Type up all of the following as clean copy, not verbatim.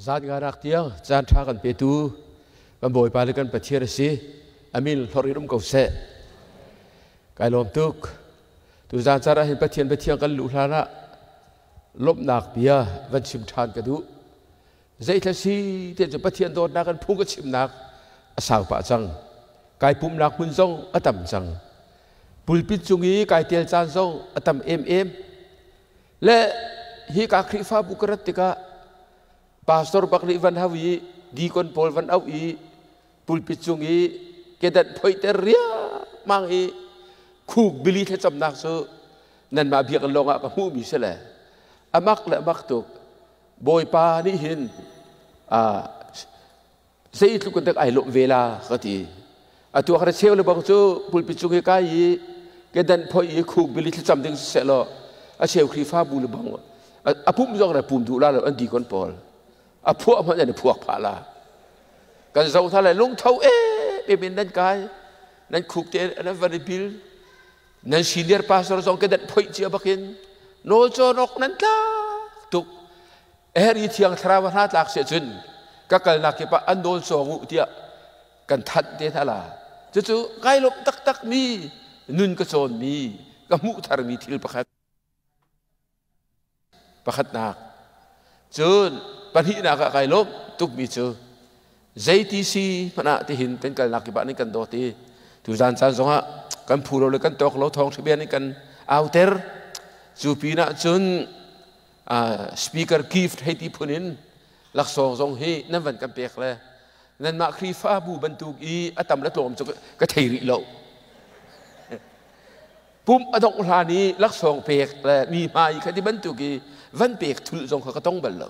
zat ngarak tiang zan tha kan petu kan boi pali kan pathiar si amil thorirum ko se kai lom tuk tu zan chara hin pathian kan lu hlana lop nak pia van chim than ka du zai tha si te chu pathian dot na kan phu ka chim nak asang pa chang kai pum nak mun zong atam chang pulpit chungi kai tel chan zong atam em le hi ka khri fa bukarat tika pastor bakli van hawi dikon pol van au i pulpit chungi kedat phoiter ria mang i khuk bili the cham nak so nan ma biak longa ka hu mi sele amak le amak tuk boy pa ni hin sei tu kun tak ai lo vela khati atu khara cheu le bang chu pulpit chungi kai i kedan phoi i khuk bili the cham ding se lo a cheu khri fa bu le bang a pum jong ra pum du la an dikon pol aพวกมันจะพวกพาลากันส่งทะเลลงเท่าเป็นนั่นกายนั่นขุกเตนนั่นวันบิลนั่นซีเนียร์พาสต์ส่งกันดันพอยเจียบักินโนโจนกนั่นท่าตุกรีเทียงทราวันหาตากเสียจนก็กันนักเก็บอันโดนส่งอุเดียกันทัดเตทลาจู่ๆไกลลบตักมีนุนก็โจนมีก็มุทารมีทิลประคัดนักจนปัญหาหนักไกลลบตุกมีเจอใจที่ซีพนักที่หินเป็นกันหลักกิบานี่กันโดตีทุจานจานสงะกันพูดเราเลยกันตกเราทองทะเบียนนี่กันเอาเตอร์จูปีน่ะจนสปีกเกอร์กิฟต์ให้ที่พูนินหลักสองให้นั่นวันกันเปียกเลยนั่นมาครีฟ้าบูบรรทุกอีอัตมละตัวมันจะกระเทริโลปุ่มอดงลานี้หลักสองเปียกเลยมีมาอีกที่บรรทุกอีวันเปียกทุลจงเขาก็ต้องบรรลุ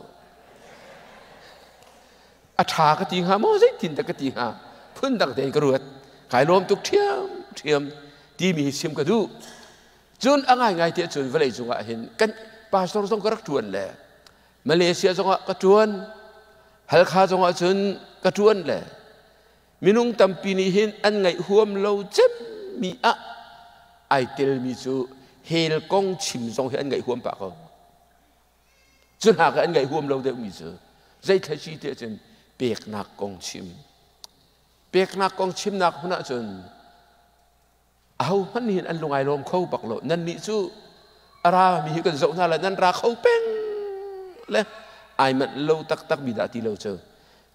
อาชากติงหาโมซิตินตะกติงหาพื้นตักเตกรวดขายลมตุกเทียมที่มีซิมกระดูจนอ่างไงเทียจนเวลาจงอ่ะเห็นกันปาสตอร์จงกระจวนแหละมาเลเซียจงอ่ะกระจวนฮัลคาจงอ่ะจนกระจวนแหละมินุงตัมปีนี้เห็นอันไงห่วมเราเจ็บมีอะไอเตลมีจูเฮลกงชิมจงเห็นอันไงห่วมปากเขาจนหากอันไงห่วมเราเดี๋ยวมีจูใจแท้ชีเทียจนเปียกนักกองชิมเปียกนักกองชิมนักพนักจนเอามันเห็นอันลงไอลมเข้าปักโลนั่นนี่จู่อารามีกันโจน่าละนั่นราเข้าเป้งเลยไอมันโลตักบิดาที่เราเจอ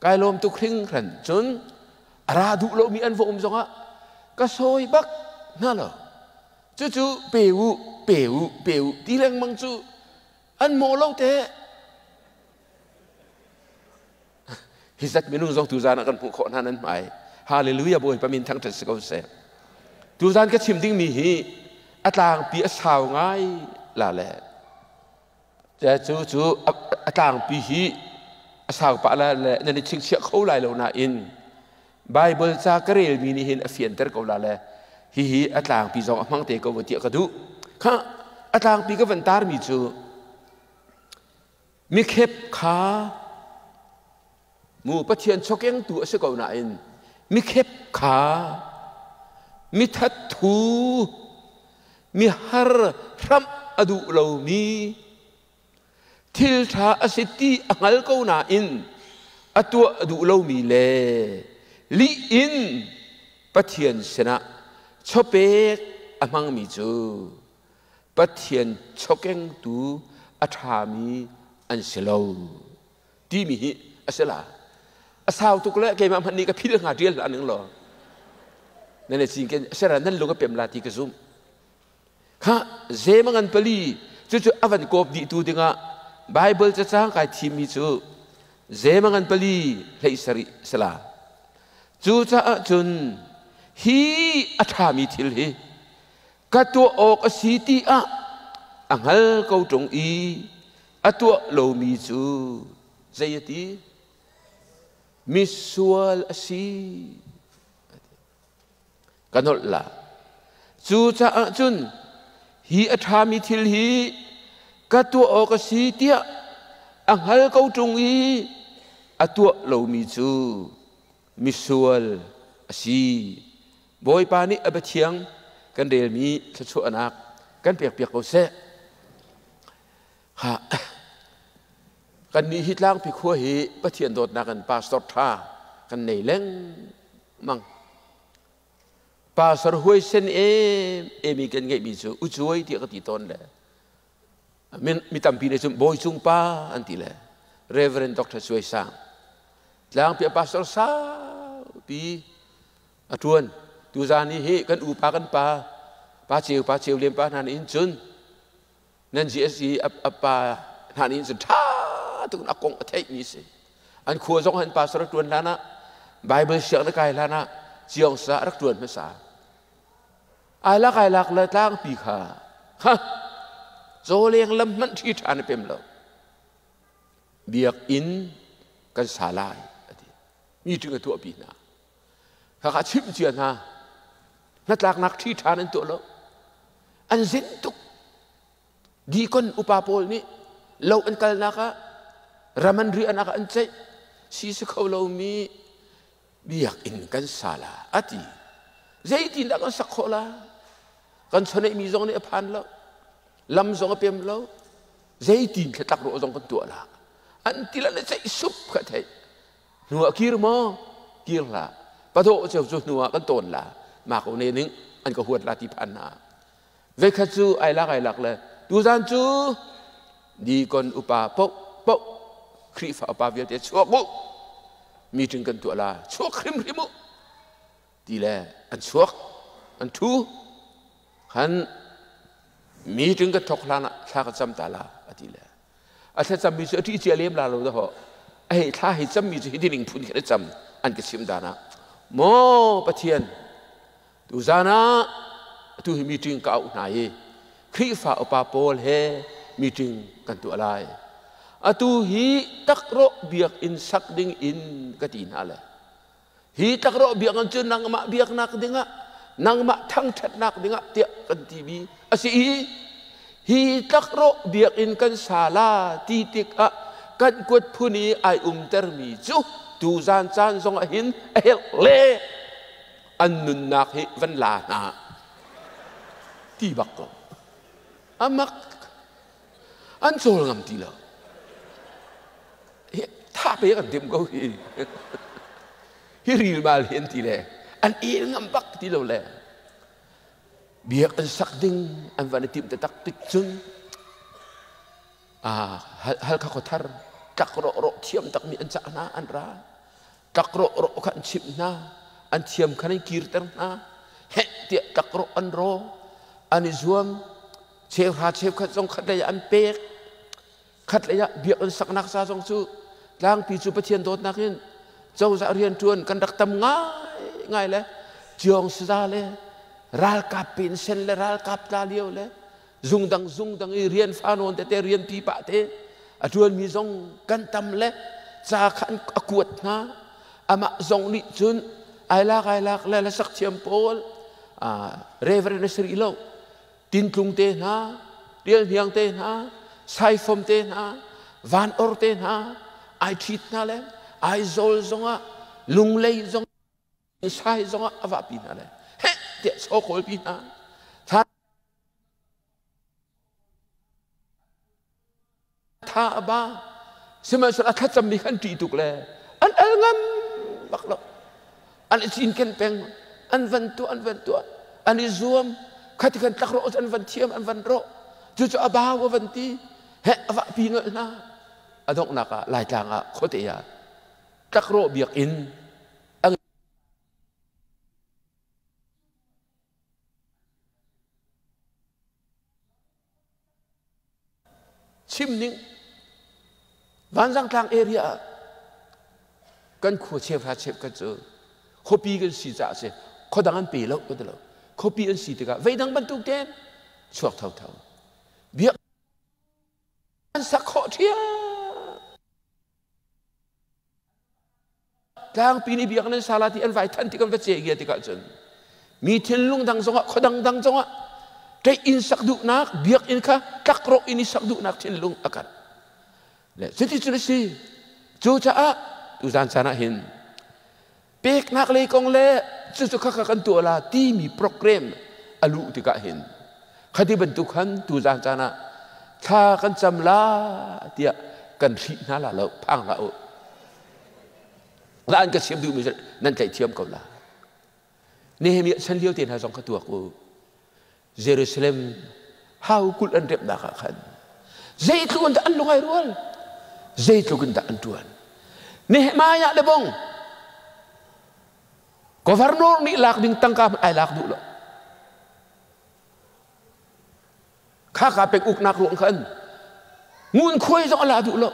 กายลมตุกครึ่งขันจนอาราดูเรามีอันโฟมจงอ่ะก็ซอยบักนั่นเหรอจู่เปียวที่เรื่องมังจู่อันโมเราเตะฮิสัตมินุงจงตุจานกันผู้คนนั้นหมายฮาเลลูยาบอยปามินทั้งทั้งสกุลเสพตุจานก็ชิมดิ้งมีฮีอัตลางปีอัสาวง่ายลาแหละแต่จู่อัตลางปีฮีอัสาวปะลาแหละนั่นชิงเชี่ยเขาไหลเราหน้าอินไบเบิลจากเรลมีนี่เห็นอเฟียนเตอร์เขาลาแหละฮีอัตลางปีจงมังเตกวัติกระดูข้าอัตลางปีก็วันตาร์มีจู่มีเข็บขามูปะเทียนชกยังตัวเสกเอาหน้าอินมีเข็บขามีทัดทูมีฮาร์รัมอดูเหล่านี้ทิลทาอสิตีอังลเขาหน้าอินอตัวอดูเหล่ามีเล่ลีอินปะเทียนชนะชอบเปกอมังมีจูปะเทียนชกยังตัวอัฐามีอันเสลาที่มีอัสลาอาสาวตุกเล่เกมาพันนี้ก็พิจารณาเรียนอันหนึ่งหรอนั่นแหละสิ่งที่เสร็จนั้นลูกก็เป็นลาติกซุมข้าเจมังอันพลีจู่ๆอวันกบดีตัวเดียงไบเบิลจะจ้างกายทีมีจู่เจมังอันพลีให้สริสลาจู่จ้าจนฮีอัฐามีทิลฮีกัตัวออกสีตีอะอังฮัลเขาจงอีอัตัวโลมีจู่ใจตีมิสวลสีกันหมดละจู่จ้าจนฮีอัฐามิทิลฮีกัตัวออกสีตีอะอังฮัลเขาจงอีอัตัวโลมีจู่มิสวลสีบอยปานี่อบเทียงกันเดลมีชั่วนักกันเปียกเขาเสะฮะก กันนี้ฮิตล่างพิขัวฮีปะเทียนโดดนากันปาสตอร์ท่ากันในเล้งมังปาสตอร์ห้วยเซนมีกันไงมีจูอุจวยที่ก็ติดต้นเลยมีตั้มปีในจุ่มบอยจุ่มป้าอันที่เลยเรเวอเรนด็อกเตอร์ช่วยสร้างล่างเปียปาสตอร์สาวปีอทวนตูจานี่เฮกันอุปากันป้าเชียวเลี้ยงป้านันอินจุนนั่น GSE ป้านันอินจุนท่าตุนอากงเทมีสิอันขัวจงหันปาสรักตวนลานะไบเบิลเสียงนักไก่ลานะเจียงสารักตวนภาษาไอ้ละไก่ลักละตั้งปีขาฮะโจเลียงลำมันที่ฐานเป็นเราเบียกอินกันสาลายมีถึงตัวปีนาข้าขาชิมเจียนะนักลักนักที่ฐานนั้นตัวเราอันสิ้นตุกดีคนอุปาโพลนี้เราอันกัลนักรามันเรียนนักอันใจชีสเขาเรามีเบียกอินกันสาลาอดีใจที่นักกันสักคนละกันชนมีจงเนี่ยพันแล้วลำจงเปี่ยมแล้วใจที่แค่ตักรู้จงกันตัวละอันที่ละใจสุบกันเถอะหนัวกีร์มอกีร์ละปะโถเจ้าจุหนัวกันต้นละมาคนนี้นึงอันก็หัวลาที่พันนาเวกจูไอ้ลักเลยดูจานจูดีคนอุปาปกครีฟ้าอุปาเวียเตชัวกุมีถึงกันตัวละชัวคริมมุดีแลอันชัวอันทูขันมีถึงกันทกลานะถ้ากันจำตาละดีแลอาจจะจำมีสิ่งที่เจียเลี้ยมลาเราได้เหรอไอ้ถ้าให้จำมีสิ่งที่ดิ่งพูดกันจำอันก็ชิมดานะโมปะเทียนดูจานะtu meeting ka au nai khri fa opa pol he meeting kan tu alai atu hi takro biak in sak ding in katin ala hi takro biak an chun nang ma biak nak dinga nang ma thang that nak dinga tia kan tv asi hi takro biak in kan sala ti tik a kan kut phuni ai termi chu tu zan chan zong a hin a hel le an nun nak hi van la na ti bak ko amak an sol ngam ti la tha pe kan tim ko hi ril mal hen ti le an ngam bak ti lo le biak an sak ding an van tim ta tak tik chun hal ka ko thar tak ro thiam tak mi an cha na an ra tak ro kan chip na an thiam kan kir ter na he ti tak ro an roอันนี้รวมเชฟหาเชฟขัดจงขัดเลยอันเป็กขัดเลยเบียอันสักนักซาจงสู้ล้างปีจูปะเทียนโดดนักเห็นเจ้าจะเรียนชวนกันดักตำง่ายเลยจงสซาเลยรัลกับเป็นเซนเลยรัลกับตาเลียวเลยซุงดังเรียนฟานอนแต่เรียนปีปะเตชวนมีจงกันตำเลยจากขันกวดนะอามาจงนิจุนไอลักเลยสักเทียมโพลเรเวอเรนสรีโลตินทุงเตนะเรียนเฮียงเตนะไซฟอมเตนะวานออร์เตนะไอทิดนั่นแหละไอโซลซงะลุงเลยซงไซซงะอวาปีนั่นแหละเฮ้เดี๋ยวโชคอลปีนะถ้าบ้าสมัยสุดท้ายจำมีขันตีตุกเลยอันงั้นบักเราอันจินกันเป็นอันวันตัวอันนี้รวมขัดกันตักรออันวันเทียมอันวันรอจู่ๆอาบ่าววันที่เฮอวะปีเงินนะอดอกนักหลายทางโคตรยาตักรอเบียกอินชิมนิ่งวันจังทางเอเรียกันขวดเชฟกันเจอขบีกันสีจ่าเสียขดังอันปีแล้วก็เดี๋ยวขบีอันสีตกะไว้ดังบรรทุกเด่นชวกเท่าเบียอันสักขอเทียกลางปีนี้เบียกันสาราที่อันไว้ทันที่กันไปเจียที่กันจนมีเทนลุงดังจงอ่ะขดังจงอ่ะแต่อินสักดุนักเบียกอินค่ะตักรออินสักดุนักเทนลุงอาการและสิ่งที่จุดนี้จู่จ้าตุจานชนะเห็นเป็กนักเลยกองเล่จู่ๆข้ากันตัวละที่มีโปรแกรมอลูที่กะเห็นคดีบรรทุกขันตุจานชนะถ้ากันจำลาเดีย กันรีน่าละเราพังเราแล้วอันก็เชื่อมดูมินั่นใจเชื่อมกับเราเนี่ยมีฉันเลี้ยวเตียนหาสองขตัวกูเยรูซาเล็มฮาวกุลอันเรียบนักขันใจทุกันตะอันลงไอรัวใจทุกันตะอันทวนเนี่ยมาอยากเลบงกฟาร์นอร์นี่ลักดิ้งตั้งกามไอลักดูละข้าเป็นอุกนักหลวงขันงูนคุยจงอะไรดูละ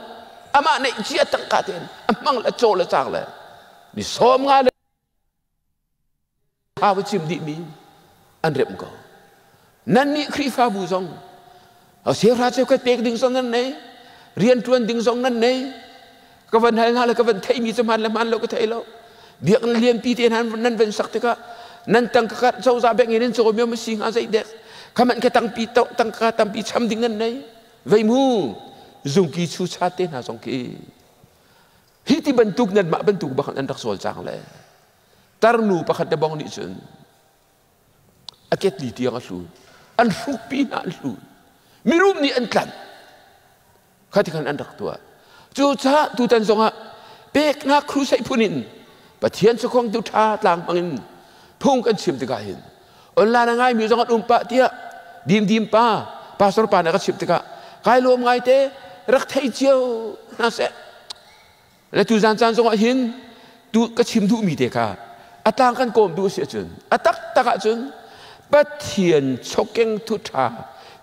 อามาในเจียตั้งกาเตนอามังละโจละจางเลยนี่สมงานเลยพาไปชิมดีมีอันเรียบก็นั่นนี่ครีฟ้าบูซองเอาเสียราชก็เตกดิ้งซองนั่นเนี่ยเรียนทวนดิ้งซองนั่นเนี่ยก็วันไหนนั่นเลยก็วันไทยมีสมานละมันเราก็ไทยเราเด็กเรียนปีเทียนนั้นเป็นสักทีก็นั่นตั้งกัดเจ้าสาวแบบนี้โจมยามสิงอาศัยเด็กขมันแค่ตั้งปีโตตั้งกัดตั้งปีช้ำดิ้งนั่นเนี่ยไว้มูจงกีชูชาเตนะจงกีฮิติบรรทุกนั้นมาบรรทุกบังอันรักษาจังเลยตารนูประคัตบองนิจนอาเกตลีที่ยังสู้อันฟุกปีนันสู้มีรูปนี้อันกันข้าที่กันอันรักตัวจูจ้าตูตันทรงะเป็กนักครูใส่ผู้นินปะเทียนสกองตุท่าต่างมังพุ่งกันชิมตะกาหินอันลานังไงมีจังหวัดปะเทียดิมป้าสรปานักชิมตะกาใครรวมไงเตะรักไทยเจียวน่าเสะและตูจานทรงะหินตูก็ชิมดูมีเตะค่ะอัตต่างกันโกมดูเสียจนอัตตะกะจนปะเทียนชกเก่งทุท่า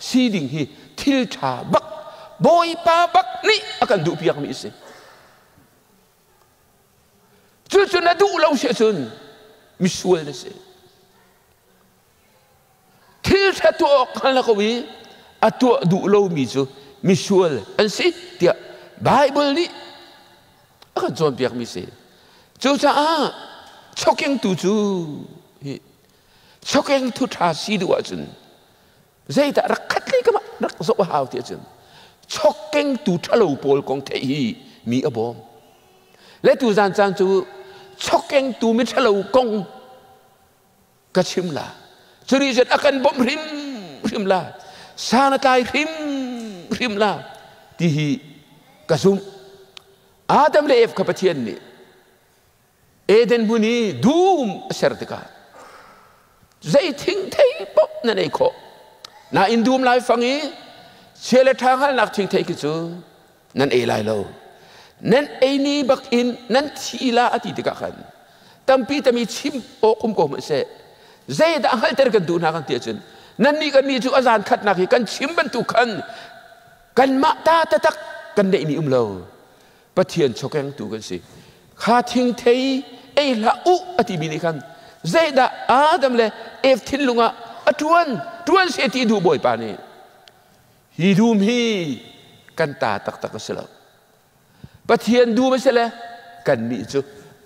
สีดิ่งฮีทิลชาบักบอยป้าบักนี่akanดูเพียงมีสิจุดนั้นดูเราเสียจนมิสวลเลยสิที่ชาตัวกันละก็วิอัตัวดูเรามีจูมิสวลอันสิเดียไบเบิลนี่akanจวนเพียงมีสิจูจ้าชกยังตูจูชกยังทุท่าสีดูอาจนใจแต่รักขัดเลยก็มารักสวะหาวที่อาจนชกเก่งตูทะลุโพลของเทียมีอบอมและตูจานจูชกเก่งตูมิทะลุกงกระชิมละจริจัดakanบอมริมละสานตายริมละที่กระซุมอาดัมเลฟขับเทียนนี่เอเดนบุนีดูมเสร์ตกาใจทิ้งไทยป๊อกนั่นเองก็น่าอินดูมไลฟ์ฟังอีเชื่อเลยทางให้นักทิ้งไทยกิจูนั่นเอไลโลนั่นเอนี่บักอินนั่นทีละอดีตกันตั้มปีตั้มีชิมโอคุมโกมเสใจด่างให้เตอร์กันดูนักกันเตียจนนั่นนี่กันนี่จูอาจารย์ขัดนักกันชิมบรรทุกกันมาตาตะตักกันได้นี่โลปะเทียนชกยังตูกันสิข้าทิ้งไทยเอละอุอธิบินิกันใจด่าอาดัมเลยเอฟทินลุงะทวนเสียทีดูบ่อยปานี่ฮีดูมีกันตาตักเสลปะเทียนดูไม่เสลกันนี่จู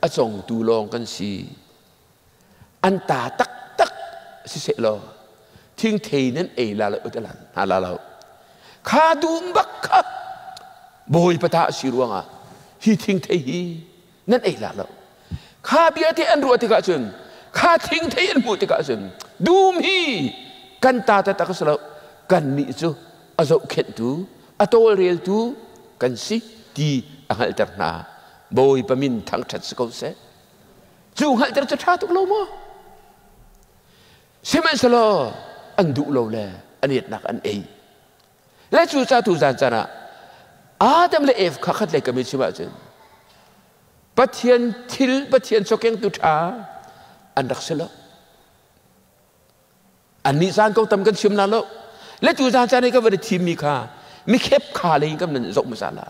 อาจงตูลองกันสิอันตาตักสิเสลทิ้งเทนั้นเอลาละอุตลันฮาลาลาข้าดูบักข้าบ่อยปะทะสิรวงอ่ะฮีทิ้งเทฮีนั่นเอลาละข้าเบียที่อันรัวติกาจนข้าทิ้งเทอันมุติกาจนดูมีกันตาตักเสลกันนี่จูอาจจะเข็นตูอัตโตเรียลตูกันสิที่อัลเทอร์นาบอยปมินทั้งชัดสกุลเสจูอัลเทอร์จะชาตุกโลมาเสมันสโลอันดูโลเลอันนี้นักอันเอและจูชาตุจานจานะอาดัมเลเอฟข้าขัดเลยกับมิชิมาจันปะเทียนทิลปะเทียนชกยังตุชาอันรักสโลอันนี้จานก็ทำกันชิมนาโลและจูจานจานี่ก็เป็นทีมมีค่ามีเข็บขาเลยก็มันจบมาซาลา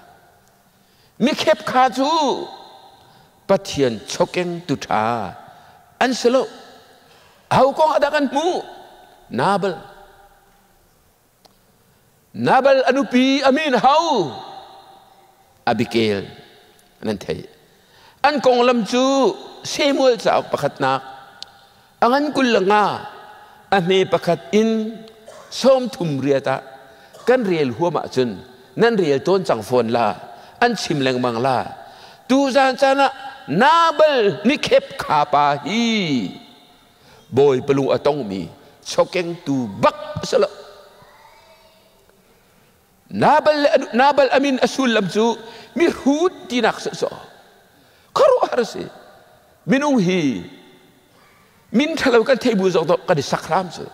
มีเข็บขาจูปะเทียนชกยังตุชาอันสโลเอาก็ada kan mu nabal anupi amin hau abigail nanti an kong lam chu Samuel sa pakat nak angan kulanga ame pakat in som thum riata kan riel huama chun nan riel ton chang phone la an chim leng mang la tu jan chana nabal ni khep kha pa hi boy pelung atong mi chokeng tu bak sala nabal amin asul lamzu mi hut tinak so karu harse minung hi min thalau kan tebu zok to kan sakram so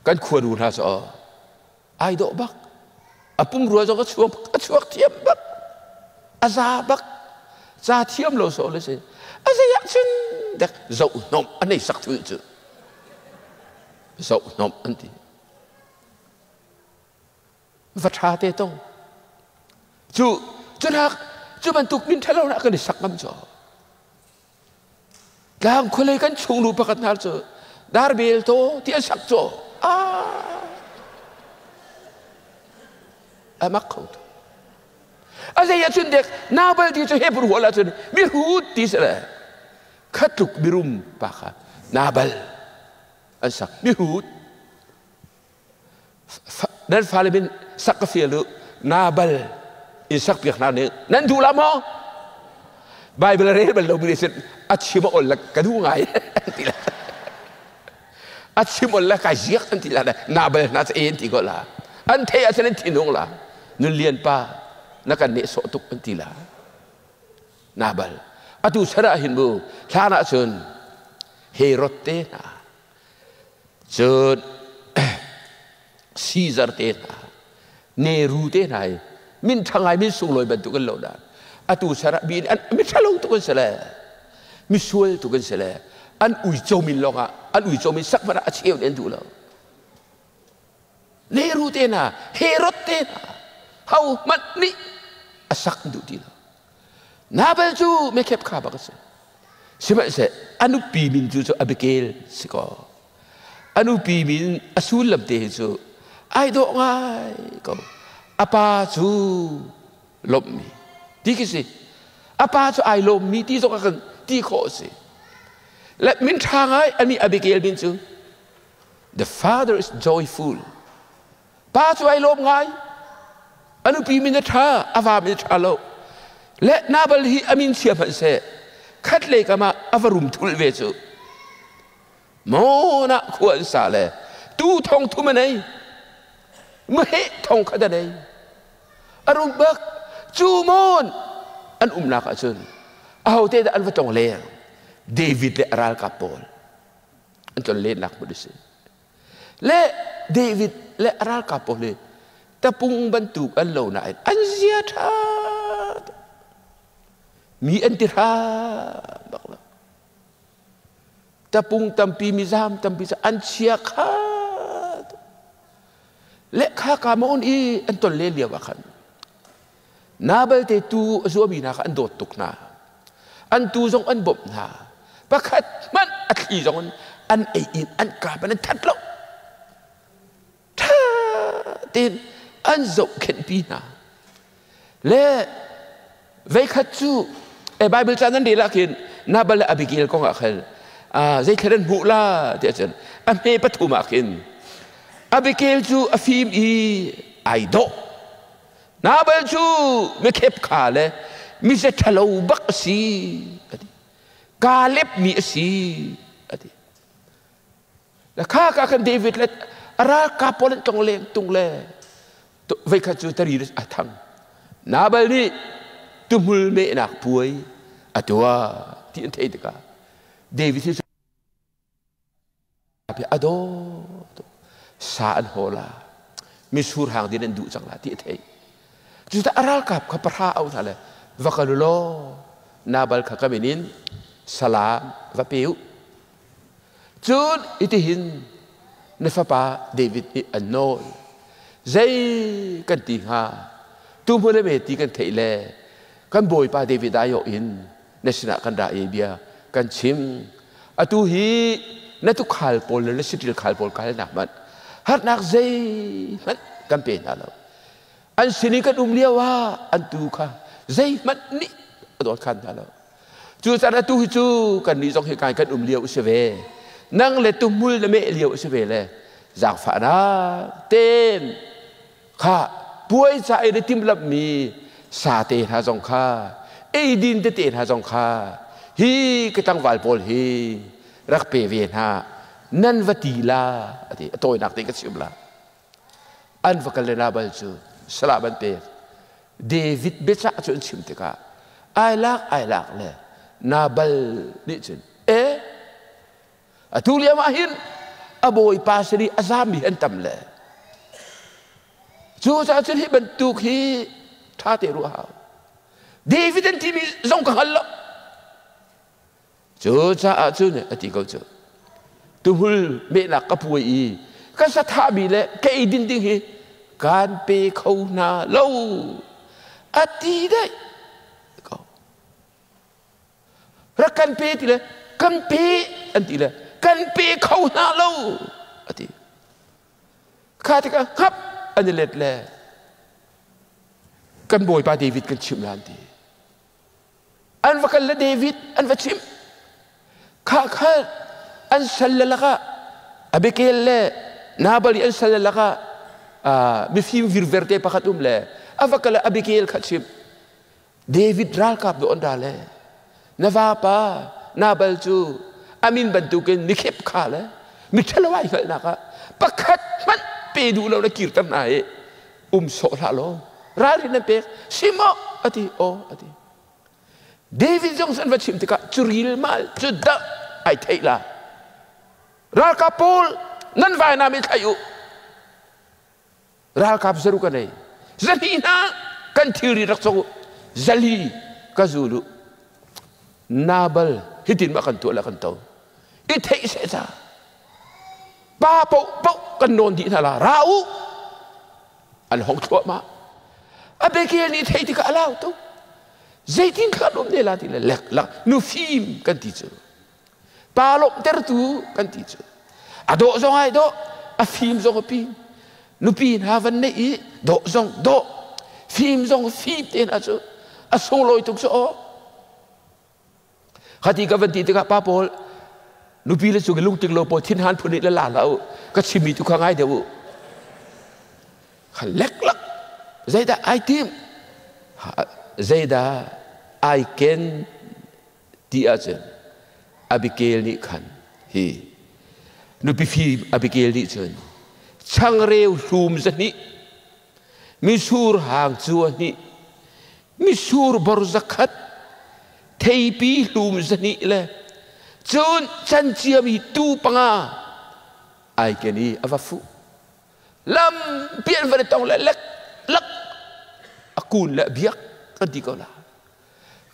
kan khuru na so ai do bak apum ruwa zok chuak thiam bak aza bak za thiam lo so le se aza ya chin dak zo nom anei sak thu chu zo nom anti vật hà tê tông chú bạn tục min thay lâu nãy cái sắc ngâm cho làm khơi lấy cái chung lụp bạc nát cho dar bel to tiệt sắc cho mắc không giờ chuyện đẹp nào bây giờ cho hết buru là chuyện mi hút tí sẽ khát lục birum bạc nào bây anh sắc mi hút dan fale bin sakafelu nabal isak piak nane nan du lamo bible re bal lo bisit achimo ol kadu ngai antila achimo la ka jiak antila nabal na en ti gola ante asen tinung la nun lien pa nakan ne so tuk antila nabal atu sara hinbu thana chun herote na chun Caesar te na Nehru te na min thangai min sungloi ban tu kan lo da atu sara bin an mi thalo tu kan sele mi sual tu kan sele an ui chou min longa an ui chou min sak para acheu den tu lo Nehru te na Herod te na hau mat ni asak du ti lo nabal chu me khep kha ba ka se siba se anu pi min chu Abigail siko anu pi min asul lam te chu ai do ngai ko apa chu lom mi ti ki si apa chu ai lom mi ti so kan ti kho si let min thangai ani Abigail bin chu the father is joyful pa chu ai lom ngai anu pi min tha ava min tha lo let nabal hi amin sia phan se khat le kama avarum thul ve chu mo na khuan sa le tu thong thu ma nei ma he thong kha da nei arum bak chu mon an na ka chun au te da an va tong le David le aral ka pol an ton le nak bu se le David le aral ka pol le ta pung ban tu an lo na an zia tha mi an ti tha bak la tapung tampi mizam tampi sa ansia khat le kha ka mon I anton le lia wakan nabal te tu zuami na ka andot tukna an tu zong an bop na pakhat man athi zong an ei in an ka ban that lo tha tin an zo khen pi na le ve khat chu e bible chan nan de la kin nabal Abigail ko nga khel zai keren hula dia chen ame patuma kin Abigail chu afim I aido nabal chu me khep khale mi se thalo bak si kalep mi si ati la kha ka kan David let ara ka pol tong le tung le vai kha chu tari athang nabal ni tumul me nak puai atwa ti an thei ka David is ado saan hola misur hang din du chang la ti thei juta aral kap kha parha au thale vakalulo nabal kha kaminin salam va peu chun itihin nefapa David I anol zai kan ti ha tum hole me ti kan thei le kan boy pa David ayo in nesna kan da e bia kan chim atu hi na tu khal pol le sitil khal pol kal nak mat hat nak zai man kan pe na lo an sini kan lia wa an tu kha zai mat ni dot khan na lo chu sa na tu hi chu kan ni jong he kai kan lia se ve nang le tu mul le me lia se ve le jak fa na ten kha puai sa e de tim lap mi sa te ha jong kha e din te ha jong kha hi cái tăng vài bol hi rắc bề viện ha nan vati la thì tôi nạc tính cái chuyện là anh và cái na bal chu สลาบันเปรเดวิดเบชะจนชิมติกาไอลักเลยนาบัลนี่จนทุเรียมาหินอโบยปาสรีอาซามีอันตำเลยจูซาจนให้บรรทุกที่ท่าเตรุฮาเดวิดอันที่มีทรงขันละจูซาจุนอธิเขาจูตุลเมนักกป่วยก็สถาบีเลยแกดินดิ้งการเปเขานาเล่าอธิได้ก็รักกันเปทีเลยกันเปอันที่เลยกันเปเขานาเล่าอธิข้าที่ก็ครับอันนี้เล็ดเลยกันบ่อยปาเดวิดกันชิมลานทีอันว่ากันละเดวิดอันว่าชิมข้าอันสัลลัลละอเบเกลเลยนาบลีอันสัลลัลละมีฟิล์มวิร์เวอร์เตปะขัดเลยอว่ากันละอเบเกลขัดชิมเดวิดรัลกับโดนด่าเลยนาวาปานาบลจูอามินบันทุกันนิเคปขาเลยมิทลวายกันนะคะปะขัดมันเปดูเราละกิรตันไหนโซลาโลรารินันเปกชิมอติโออติเดวิดจงสันวัชิมติกะจุริลมาจุดดะไอเทล่ารัลกับปูลนั่นวายนามิทายุรัลกับสรุกันเลยซาลีนากันทิริรักษาซาลีกัจูลุนาบัลฮิตินมากันตัวละกันตัวอิเทเสซาป้าปุ๊กันนอนดีนาลาราอูอันห้องชั่วมาอเบเกลนี่เทติกะลาวตัวใจทิ้งขนมเนี่ยลาทีละเล็กละนูฟิมกันที่เจอปาลบเตอร์ตูกันที่เจออะโดซองไอโดอะฟิมซองปีนูปีนฮาวันนี้โดซองโดฟิมซองฟิมเต็นอะเจออะซองลอยตุกโซขัดที่กับวันที่ติกะป้าโพลนูปีเลยสุกลุงติงโลโปทิ้นหันพุนิละลาแล้วก็ชิมิตุข้างไอเดียวขันเล็กละใจแต่ไอทีมใจแต่ไอเคนที่อาจารย์อบิเกลนี่ขันฮีนูปีฟีอบิเกลนี่จนช่างเร็วซูมจะนี่มิสูร์ห่างจัวนี่มิสูร์บริษัทเทปีซูมจะนี่เลยจนฉันเชื่อมีตูปังไอเคนนี่อวฟูลำเปลี่ยนวันตองเล็กกูนและเบียกกันดีก็ละ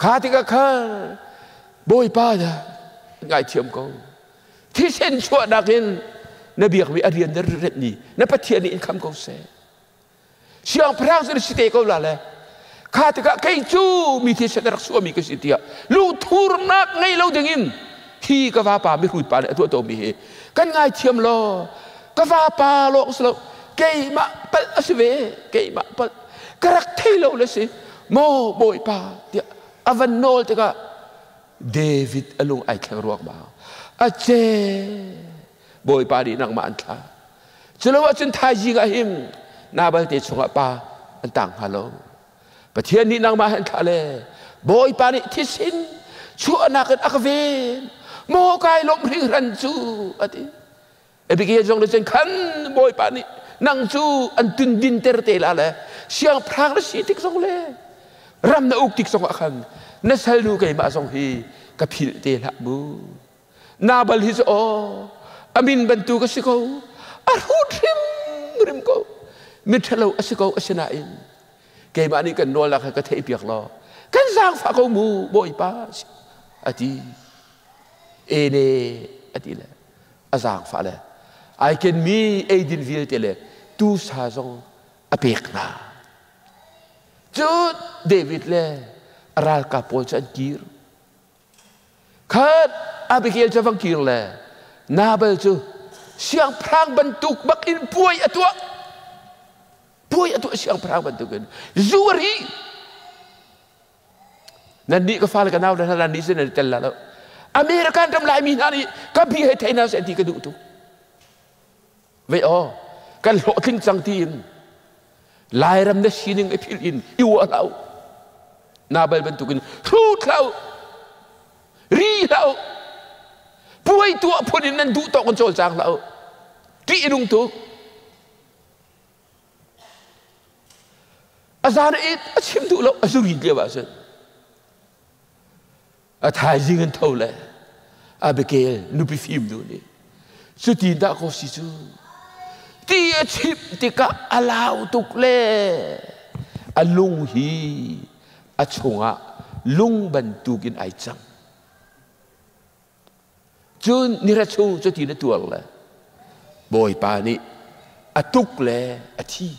ข้าที่ก็ข้าโบยป้าจ้ะไงเทียมก็ที่เส้นชั่วนักเห็นนเบียกวิอาเรียนเรื่องนี้นปะเทียนี่คำเขาเสเสียงพระสุริสเตก็ละเลยข้าที่ก็ใครจูมีที่เสด็จรักษามีก็สิทธิอะลูทูรนักไงเราดึงที่ก็ว่าป่าไม่รู้ป่าเนี่ยตัวโตมีกันไงเทียมโลก็ว่าป่าโลกสโลเกยมาเปิดสเวเกยมาเปิดกระเทยเราเลยสิโมโบยป้าเดียอวันโนลติกะเดวิดอลุงไอแข็งรวกมาอาเจโบยป้าดีนังมาอันท่าจะรู้ว่าจนทายยิงหิมนาบัลติชงป้าอันต่างฮัลโหลประเทศนี้นังมาอันท่าเลยโบยป้านี่ที่สินชั่วนักอักเวนโมกายลมริรันจูอติเอพิเกยจงเลยจนขันโบยป้านี่นังจูอันตุนดินเตอร์เตลาเลยเสียงพรางและสีติกสองเลยรำนาอุกติกสองอันนั่นสรุปกันมาสองฮีกับพิลเตละบูนาบัลฮิโซอามินบันตุกัสโกอารูดริมโกมิทะลุอสโกอสนาอินเกมานี่กันนวลละกันเทปีกล้อกันสร้างฝากมูบ่อยป้าอดีเอเนอดีเลยอาสร้างฝาเลยไอเคนมีเอดินวิลเตเลยตูสาจงอเปกนาจุดเดวิดเลยรัลกับโพชันกีร์ขัดอาบิเกลจะฟังกีร์เลยนาเบลจูเสียงพรางบรรทุกบักอินป่วยตัวเสียงพรางบรรทุกกันจูรีนั่นนี่ก็ฟังกันเอาแล้วนั่นนี่เส้นนั่นเตลแล้วอเมริกันทำลายมีนานี่ก็พี่ให้ไทยน่าเสียทีกระดูกตุไว้อ๋อกันโหทิ้งสังทีนลายรำเนชีนึงไอพิลินอิวเรานาเบลบรรทุกินรูดเรารีเราป่วยตัวพนินนั้นดูต่อคนโจรจางเราที่อินุงตุก azan it achim du lo azuri dia ba sen a thai jing thau le a bekel nu pi phim du ni su ti da ko si chu ti achim ti ka alau tuk le alung hi achunga lung ban tukin ai chang chun ni ra chu chu ti na tual le boy pa ni atuk le athi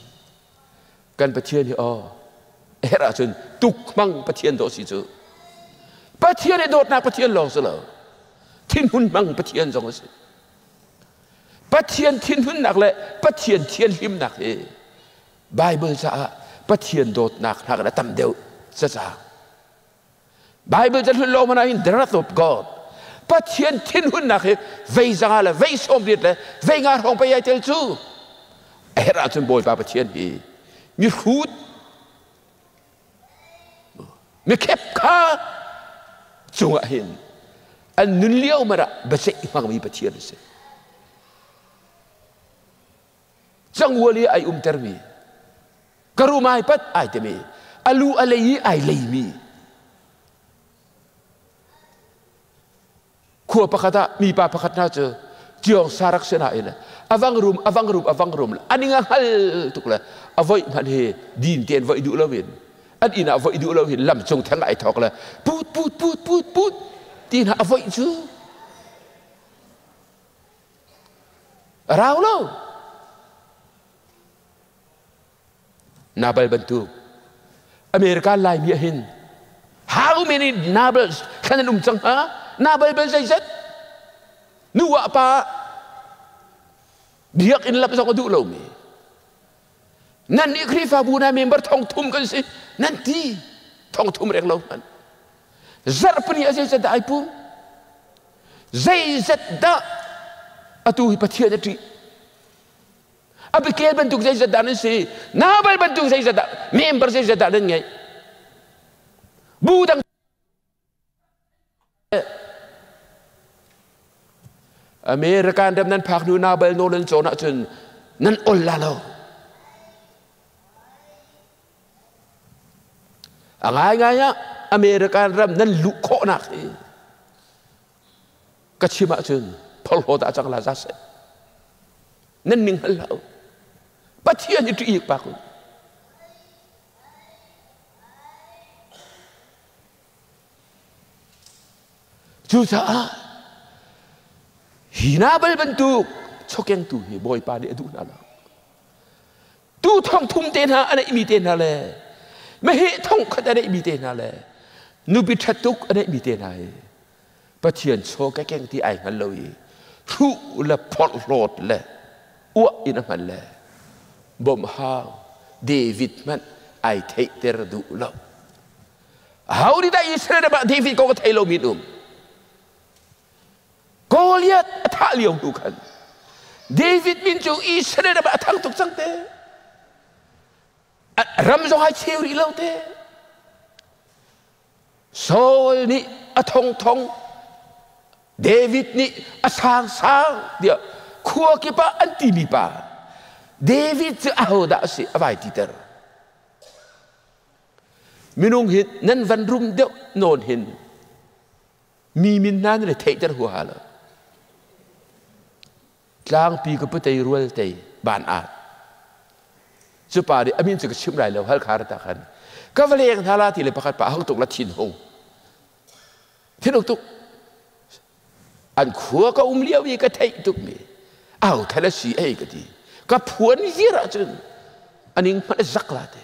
กันประเทศนี่อ๋อเฮราชนตุกมังประเทศโดสิจูประเทศในโดดนักประเทศลองสิเลยทิ้นหุ่นมังประเทศจงสิประเทศทิ้นหุ่นนักเลยประเทศเทียนหิมนักเอไบเบิลจะประเทศโดดนักนักและตำเดียวจะจ้าไบเบิลจะทุ่นลงมาใน the wrath of God ประเทศทิ้นหุ่นนักเอเวจังอะไรเวสมเด็จเลยเวงานของไปยัยเตลจูเฮราชนบอยปาประเทศนี้มีขุดมีเข็บขาจงเห็นอันนุนเลี้ยวมาละบัจเจฟังมีปะเทียนสิจังวัวลีไอเตอร์มีกรุมาไอปัดไอเตมีอลูอะไรไอเลยมีขัวปะคัตมีปาปะคัตน่าเจอจีองสารักษณะเองอวังรุมอันนี้งาฮัลตุกละอวัยมันเฮดินเตียนวัยดูละเวนอันนี้นะวัยดูละเวนลำจงทั้งไอทอกละพูดที่น่ะอวัยจูเราเล่านาบลบันทุกอเมริกาไล่มีเห็น how many nabals ขนาดจังฮะนาบลเป็นใจเซ็ตนัวapa dia in lap sok du lo mi nan ni krifa bu na member thong thum kan si nanti thong thum rek lo man zar pani ase se dai pu zai zat da atu hi pathia da tri abikel bentuk zai zat da nan si na bal bentuk zai zat da member zai zat da nan ngai bu dangอเมริกันดำนั้นพักดูนาเบลโนเลนโจนะจนนั้นอลลาโลอะไรไงอะอเมริกันดำนั้นลุกโคนักก็ชิมาจนพอโหดอาจังลาซัสนั่นนิ่งฮัลโหลปัจเจียนอยู่อีกปากคุณจูจ้าhina bal bentuk chokeng tu he boy pa de adu na la tu thong thum ten ha ana imi ten ha le me he thong khat ana imi ten ha le nu bi thatuk ana imi ten ha he pa thian cho ka keng ti ai ngal lo yi thu la phot lot le wa ina man le bom ha david man ai thei ter du lo how did I Israel ba david ko thei lo mi dum Goliath attack liang tu kan David min chu Israel ba attack tuk sang te ram zong hai cheu ri lo te Saul ni thong David ni sang dia khua ki pa anti mi pa David chu au da si avai ti ter minung hit nan van rum deu non hin mi min nan le thei ter hu halaกลางปีก็พุทธิรัวเตยบานอาดสุปาดิอามินจะกชิมไรแล้วฮัลคาร์ตาขันก็เวลียงทาราที่เลยประกาศป่าห้องตกละทินหงทินหงตุกอันขัวก็เลี้ยวอีกก็เทยตุกมีอ้าวทะเลสีเอ้ก็ดีก็พวนยี่ระจนอันนี้มันจักลาเต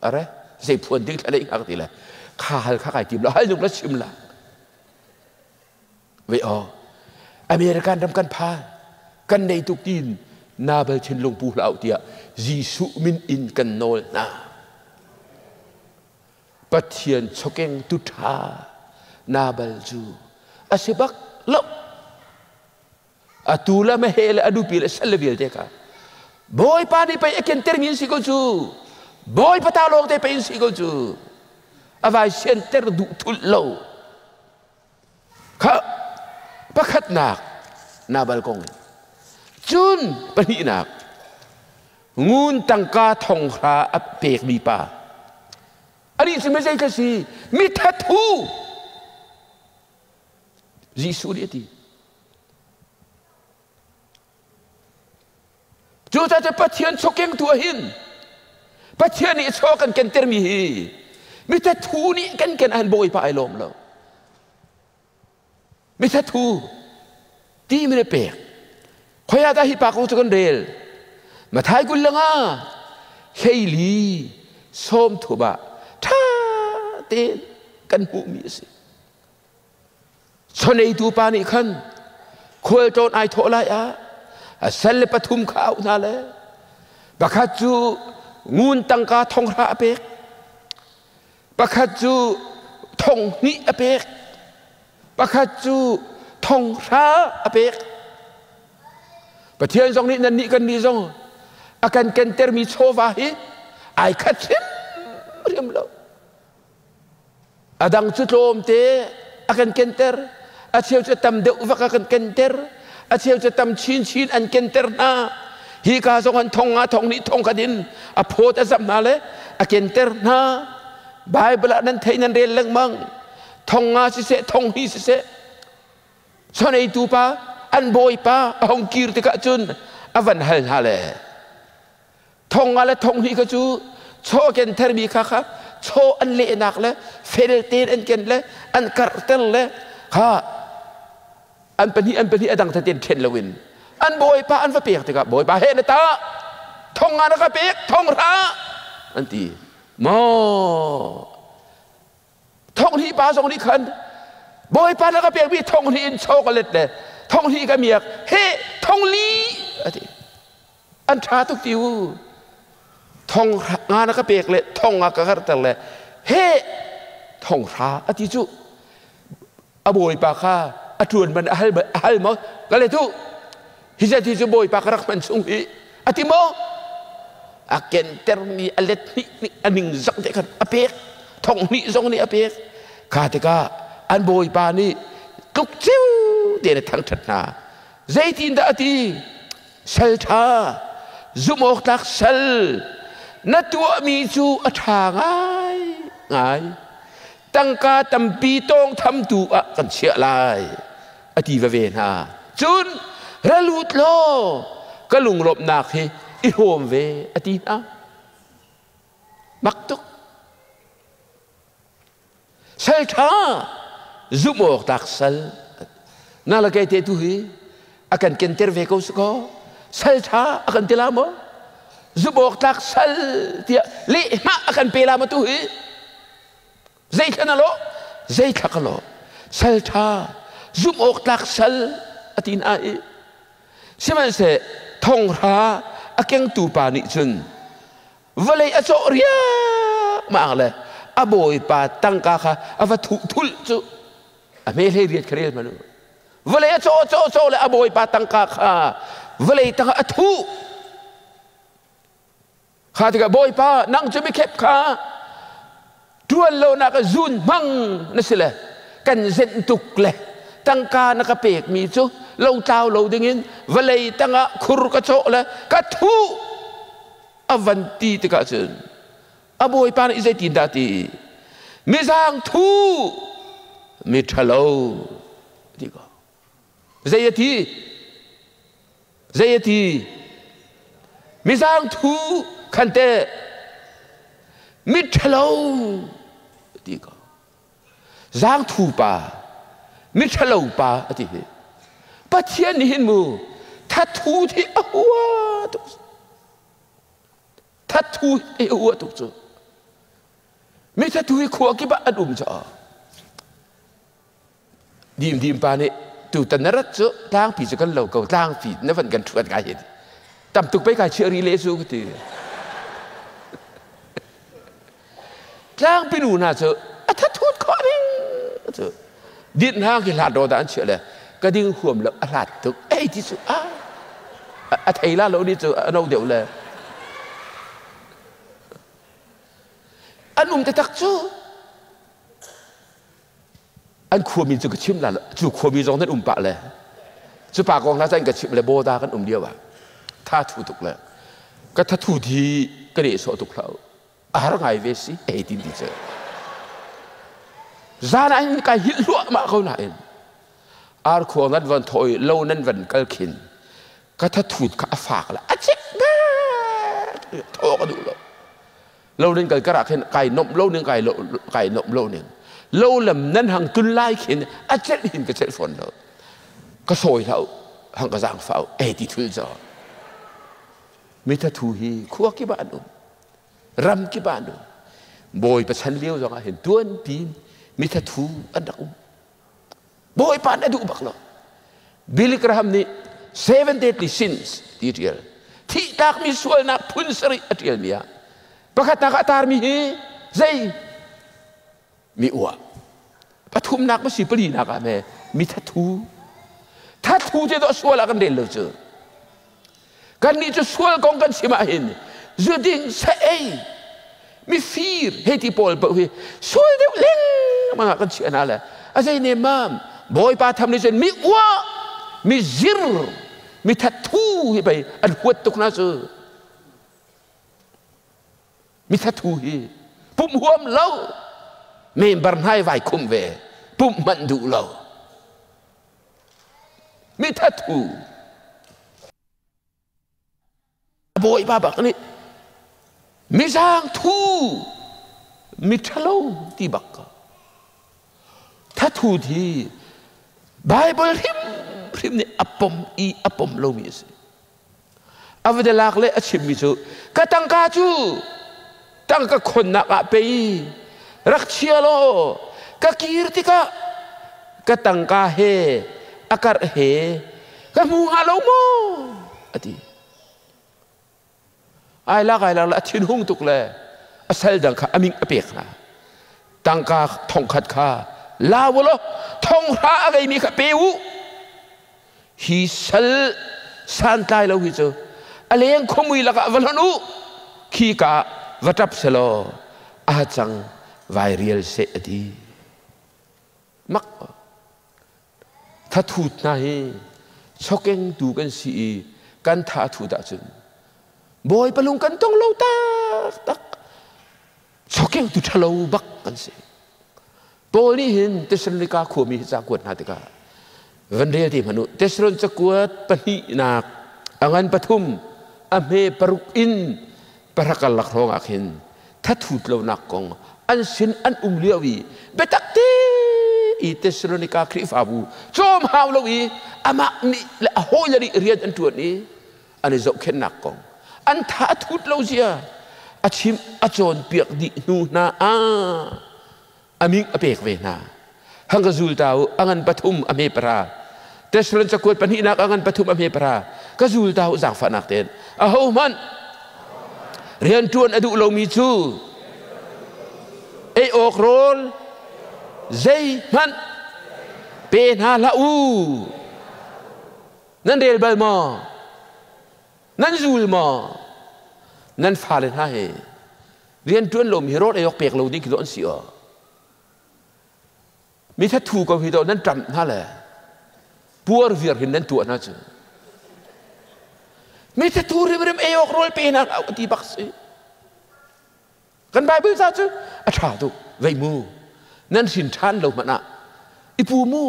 อะไรใส่พวนดิ้งทะเลอีกทีละข้าฮัลข้าไก่จิมแล้วให้ลุกละชิมละเวออเมริกันทำกันพากันในทุกทีนาเบลเชนลงปูเหล่าเตียจีสุมินอินกันโนลนาปัจเจียนชกเองตุธานาเบลจูอาศิบักลบอาตูละไม่เฮลอดูปีละเซลเบียลเด็กบอยปาดีไปเอเคนเตอร์มินสิโกจูบอยปะตาลงเตไปอินสิโกจูอวัยเซนเตอร์ดุทุลโลข้าประคัดนักนาบาลกงจุนปนินัก งูนตังกาทองคราอเปกมีป่าอันนี้จะไม่ใช่แค่สิมิทัทูยิสุดีดีจูจะปะเทียนโชเก่งตัวหินปะเทียนนี่โชกันกันเตอร์มีฮีมิทัทูนี่กันอันโบยป่าไอลมแล้วมิทัทูที่ไม่ได้เปกขอยาตาฮิปากของทุกคนเดลมาท้ายกุลละงาเฮลีส้มถูบะท่าเต้นกันหูมีสิชนไอตูปานิขันควรโจนไอโถไลอะสัลเลปทุมข้าวนั่นแหละบักฮัจูงูนตังกาทองราเปกบักฮัจูทองนี่อเปกบักฮัจูทองราอเปกประเทศตรงนี้นั่นนี่กันนี่ตรงอาการเกนเตอร์มีโชวาฮีไอคัดเช่เรียมแล้วอาดังจุดโจมเตะอาการเกนเตอร์อาเชียวจะทำเดือดวักอาการเกนเตอร์อาเชียวจะทำชินอันเกนเตอร์นะฮีกาส่งอันทองอาทองนี้ทองกระดินอาโพดอาซับนาเลยอาเกนเตอร์นะไบเบิลนั้นไทยนั้นเรียนเรื่องมั่งทองอาสิเสทองฮีสิเสส่วนไอตูปาอันโบยป้าหงกีรติกะจุนอวันฮัลฮาเลทองอะไรทองนี้ก็จูโชเกนเทอร์มีค่ะครับโชอันเละนักเลยเฟลเตนอันเกนเลยอันคาร์เตลเลยค่ะอันเป็นที่อดังทัดเจนเทนลวินอันโบยป้าอันว่าเปียกติกะโบยป้าเฮนตาทองอะไรก็เปียกทองราอันตีโมทองนี้ป้าทองนี้ขันโบยป้าแล้วก็เปียกพี่ทองนี้อินโชกันเล็ดเลยทองนี้ก็เมียกเฮ้ทองลีอันชาตุกติวทองงานก็เปียกเลยทองงานก็กระตังเลยเฮ้ทองชาอธิจุอโบยปากข้าอจวนมันฮัลมอก็เลยทุฮิจติจุโบยปากรักมันสุงฮีอธิโมอาเกนเตอร์มีอเลตนี่อันหนึ่งสังเกตกันอเปียกทองนี้ทรงนี้อเปียกข้าติกาอันโบยปานี่ลุกจิ้วเดี๋ยวทั้งทัดนาใจทินดาตีเซลชาซุมอกตักเซลนัตัวมีจูอัฐาง่ายตั้งกาตั้มปีตองทำตัวกันเชื่อลายอดีเวนาจุนระลุดโลก็ลุงลบนักเฮอิโฮมเวอดีนะมักตุกเซลชาซุมอกตักเซลน่าละแกเตตุฮีakan kenter veko suko sal cha akan tilamo zubok tak sal dia li ma akan pela matu hi zai kanalo zai thakalo sal cha zubok tak sal atin ai siman se thong ra akeng tu pa ni chun valai aso ria ma le aboy pa tangka kha ava thul chu ame le riat khrel manu valai cho le aboy patang ka kha valai tang athu kha tiga boy pa nang chumi khep kha tuan lo na ka zun mang na sila kan zen tuk le tang ka na ka pek mi chu lo tao lo dingin valai tang khur ka cho le ka thu avanti tika chun aboy pa na izai tin dati mi sang thu mi thalo tiga Zayati Mizang tu kante Mithalo Tiga Zang tu pa Mithalo pa ati Patian hin mu Tatu ti ahwa Tatu ti ahwa tuk chu Mitatu kuwa ki ba adum cha Dim pa ni tu tan narat chu tang pi chu kan lo ko tang pi na van kan thuat ka hin tam tuk pe ka chiri le su ti tang pi nu na chu a tha thut kho ding chu din hang ki la do da an che le ka ding huom lo a lat tuk ei ti chu a thei la lo ni chu no deu le an te tak chuอันขวมีจุกชิมละจุกขวมีจงนั้นปะเลยจุปากกองท่าใจกับชิมเลยโบตากันเดียวอ่ะท่าถูกเลย ก็ถ้าทูทีก็ได้สอตุกเราอะไรไงเวสิดินดีเจจานอันนี้ก็หิลวมาเขาหน่อยขวนั้นวันถอยเล่านั้นวันกัลขินก็ถ้าทูดก็ฝากละเจ็บบ้าโทก็ดูเล่านั้นกัลกระเห็นไก่นมเล่าหนึ่งไก่นมเล่าหนึ่งเล่าลำนั้นหังตุนไล่ขินเจ็บหินก็เจ็บฝนเราก็สวยเราหังกระซังฝ้าดีทุลจอมิถ้าทูฮีขั้วกี่บ้านนุ่มรำกี่บ้านนุ่มบอยประชันเลี้ยวจังเห็นตัวนี้ปีนมิถ้าทูอันดักบอยปานอดูบักละบิลลิกราฮัมนี่ seven deadly sins ที่เดียวที่ดักมีส่วนนักพุนสริที่เดียวมีอะประกาศนักตารมีเฮใจมีอวบปฐุมนักไม่สิปรีนักอะแม่มิถ้าทูจะต้องส่วนละกันเด่นเลยเจอกันนี่จะส่วนกองกันสิมาเห็นจุดดิ้งเสยมีฟีร์เฮติปอลเปิดส่วนเดียวเล่งมากันเชื่อนั่นแหละอะไรเนี่ยมามบอยปาทำในเช่นมีวะมีซิรมีทัตทูให้ไปอันหัวตุกน่าเจอมีทัตทูให้ปุ่มหัวมเล่าเมมบันให้ไว้คุมเวปุ่มมันดูเล่ามีทัตทูบอยปาบักนี่มีสร้างทูมีทะเลที่บักทัตทูที่ไบเบิลริมนี่อัปปมโลมีสิอาวุธหลักเลยอาชีพมิจูก็ตั้งกาจูตั้งก็คนนักไปรักเชียโลก็กีรติก็ตั้งกาเฮอากาศเฮก็มูฮาโลโมอดีไอ้ลักทิ้งหุ่งตุกเลยอาศัยดังข้าอามิงอเปียกนะตั้งกาทองขัดข้าลาวโลทองราอะไรมีข้าเปียวฮิสัลสันตายแล้วฮิโจอะไรยังขโมยลักวันนู้ขี้กาวัดรับเสลออาจังไวเรียลเสดีมักถ้าถูกนายชกเองดูกันสิกันถ้าถูกด่าจนบอยปลุงกันต้องเล่าตักชกเองดูทะเลาบักกันสิบอยนี่เห็นเทสโลนิกาขวมีจากกวดนาติกาวันเดียวที่มนุษย์เทสโลนิกาปนินักอันปฐุมอเมปรุกินปรักลักรองอาคินถ้าถูกเรานักกองอันสินอันเลียวีเบตักตีอีเทสโลนิกาคริฟาบูจอมฮาวลวีอามานี่และโฮยลีเรียนอันตัวนี้อันนี้จะเข็นนักกองอันถ้าถูกเราเสียอาชิมอาจอนเปียกดินูนาอามิงอเปกเวนาฮังกจูลตาวอังปฐุมอเมปราเทสโลนิกาปนินักอังปฐุมอเมปรากจูลตาวจากฝนักเตนอาโฮมันเรียนจวนอดุโลมิจูเอโอกโรลใจมันเป็นฮาลาอูนั่นเรียลเบลมานั่นจูลมานั่นฟาเลนให้เรียนจวนโลมิโรดเอโอกเปียกโลดิ้งคิดว่าอันเสียมีถ้าถูกกับฮิโดนั่นจำนั่นแหละปัวร์วิร์หินนั่นตัวนั่นจ้ะมีถ้าถูกเรื่องเอโอกโรลเป็นฮาลาอูที่บักซีกันไบเบิลซาจูอาชาตุไวมูนั่นสินชันเรามันอะอีปูมู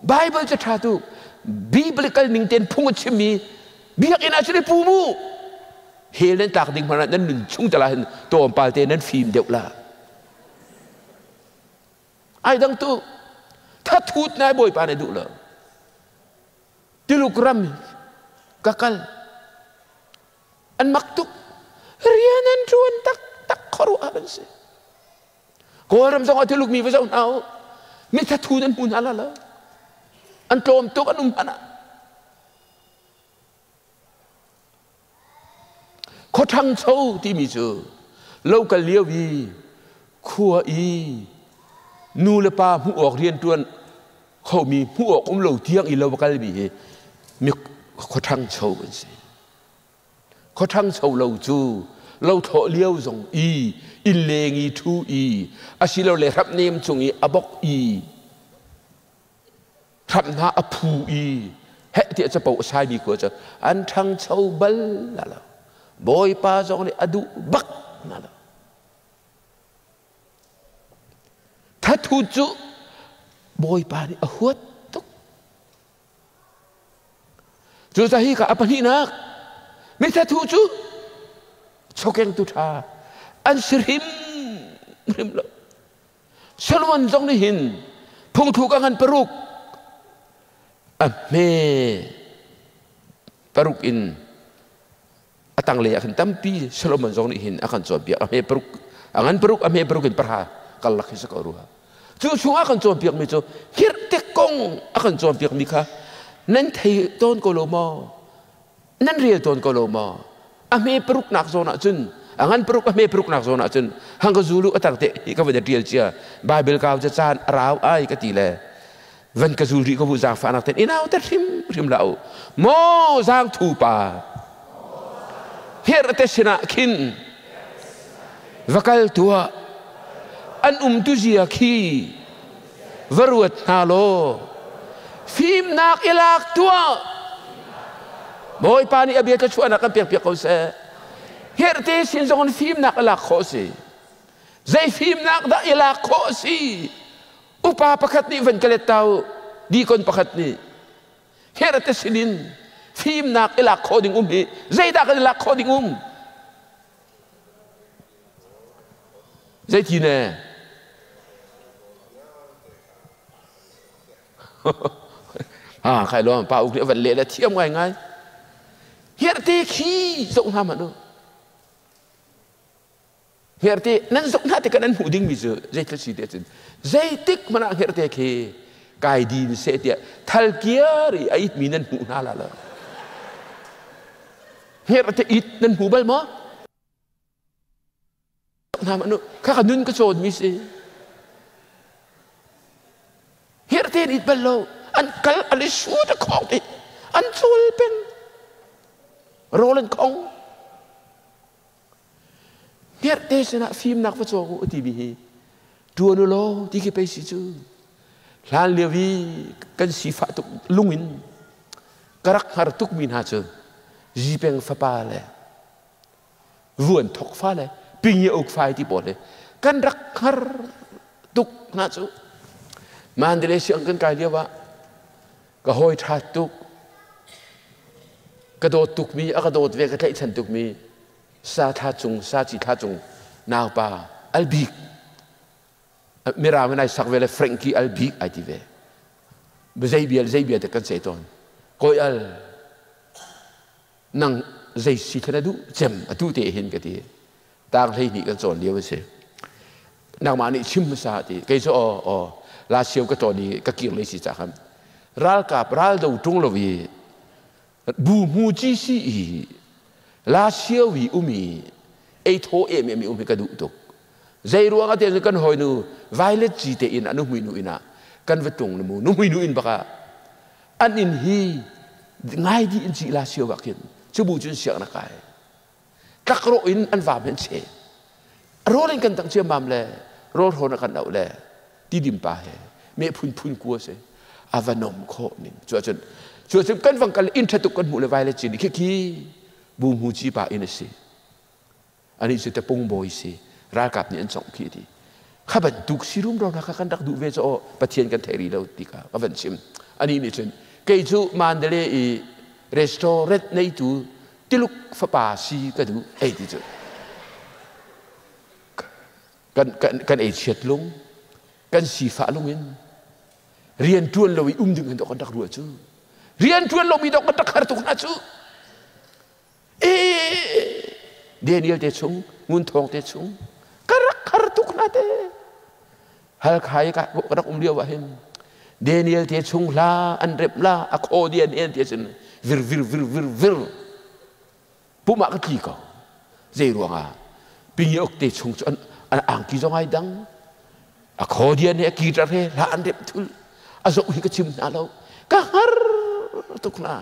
ไบเบิลจะชาตุบิบลิกนิงเทนพุ่งชิมีเบียกอินอาชีพปูมูเฮเลนตักดิ่งมันนั่นหนึ่งชุ่งจะลาเห็นตัวปาลเตนั้นฟิล์มเดียวละไอ้ดังตู้ถ้าทูดนายบอยปานดูละที่ลูกรำกักลอันมักตุกเรียนนั้นชวนตักขอรู้อะไรสิก็รำสองที่ลูกมีไว้เจ้าเอาไม่ถ้าทูนั้นมุนอะไรละอันโจมตุกอันนุ่มอันน่ะเขาทั้งเช่าที่มีเจอเล่ากันเลี้ยววีขัวอีนูเลปาผู้ออกเรียนตัวเขามีผู้ออกเล่าเที่ยงอีเล่ากันมีเขาทั้งเช่ากันสิเขาทั้งเช่าเล่าจูเราถอเลี้ยวส่งอินเลงอีทูอาศิเราเลยรับเนมส่งอบกทับหน้าอภูเฮติจะเป่าใช้มีกว่าจะอันทั้งเช่าบัลละ boy pa zong ni adu bak na la thathu chu boy pa ni ahuat tuk chu sahi ka apani nak mi thathu chu chokeng tu tha an sirim rim lo Solomon zong ni hin phung thu ka ngan peruk me peruk in atang le akan tampi Solomon zong ni hin akan cobiak ame peruk angan peruk ame peruk in perha kalak sa karuha chu chu akan cobiak mi chu hir te kong akan cobiak mi kha nan thei ton ko lo mo nan riel ton ko lo mo ame peruk nak zona chun angan peruk ame peruk nak zona chun hang ka zulu atang te ka ba riel chia bible ka cha chan raw ai ka ti le van ka zulu ko bu zang fa nak ten inaw ta rim lao mo zang thu pa Her te sina kin vakal tua an tu zia ki varuat nalo fim nak ilak tua boy pani abia ka chuan akan piak ko se her te sin zong fim nak ilak ko si zai fim nak da ilak ko si upa pakat ni van kalet tau di kon pakat ni her te sinin Fim nak ilak ko ding hi zai da ka ilak ko ding zai ti ne khai lo pa uk van le la thiam ngai ngai hier te khi zong ha ma no hier te nan zong na te kan hu ding mi zo zai ka si te zai tik mana hier te khi kai di se te thal kiari ai mi nan hu na la Her te it nan hubal mo nama no kakanun ka chod mi se her te it balo an kal alisu ta kong te an sul pen roland kong her te sena film nak pacho ko tv hi tuano lo ti ki pe si chu lan lewi kan sifa tu lungin karak har tuk min ha chu Jipeng fa le vuan thok fa le ping ye ok fai ti bot le kan rak har tuk na chu mandele siang kan kai dia wa ka hoi tha tuk ka do tuk mi a ka do ve ka thai chan tuk mi sa tha chung sa chi tha chung naw pa albik mira menai sak vele frankie albik ai ti ve bezai biel te kan se ton koi al nang zai si thana du chem atu te hin ka ti tang thei ni kan chon liu se nang ma ni chim sa ti kai so o la siu ka to ni ka kir le si cha kham ral ka pral do tung lo wi bu mu ji si i la siu wi umi ei tho em em umi ka du tok zai ruang ate kan hoi nu violet ji te in anu hui nu ina kan vetung nu nu hui nu in baka an in hi ngai di in ji la siu ba kin chu bu chun siak na kai tak ro in an va ben che ro len kan tang che mam le ro ho na kan dau le ti dim pa he me phun ku se avanom kho nin chu chen kan wang kal in thatu kan mu le vai le chin ki bu mu chi pa in se ani se te pung boy se ra kap ni an chong ki ti kha ban duk sirum ro na ka kan dak du ve cho pathian kan theri lo ti ka ban sim ani ni chen kei chu mandale i restaurant nei tu tiluk fa pa si ka du ai ti chu kan ai chet lung kan si fa lung in rian tuan lo i ding kan dak ru chu rian tuan lo mi dok dak har tu na chu Daniel te chung ngun thong te chung karak har tu na te hal khai ka rak liu wa him Daniel te chung la an rep la accordion en te sen vir puma ka ki ko zai ruanga ping yok te chung an ang ki zong ai dang accordion ne ki tra he la an rep thul azo hi ka chim na lo ka har tuk na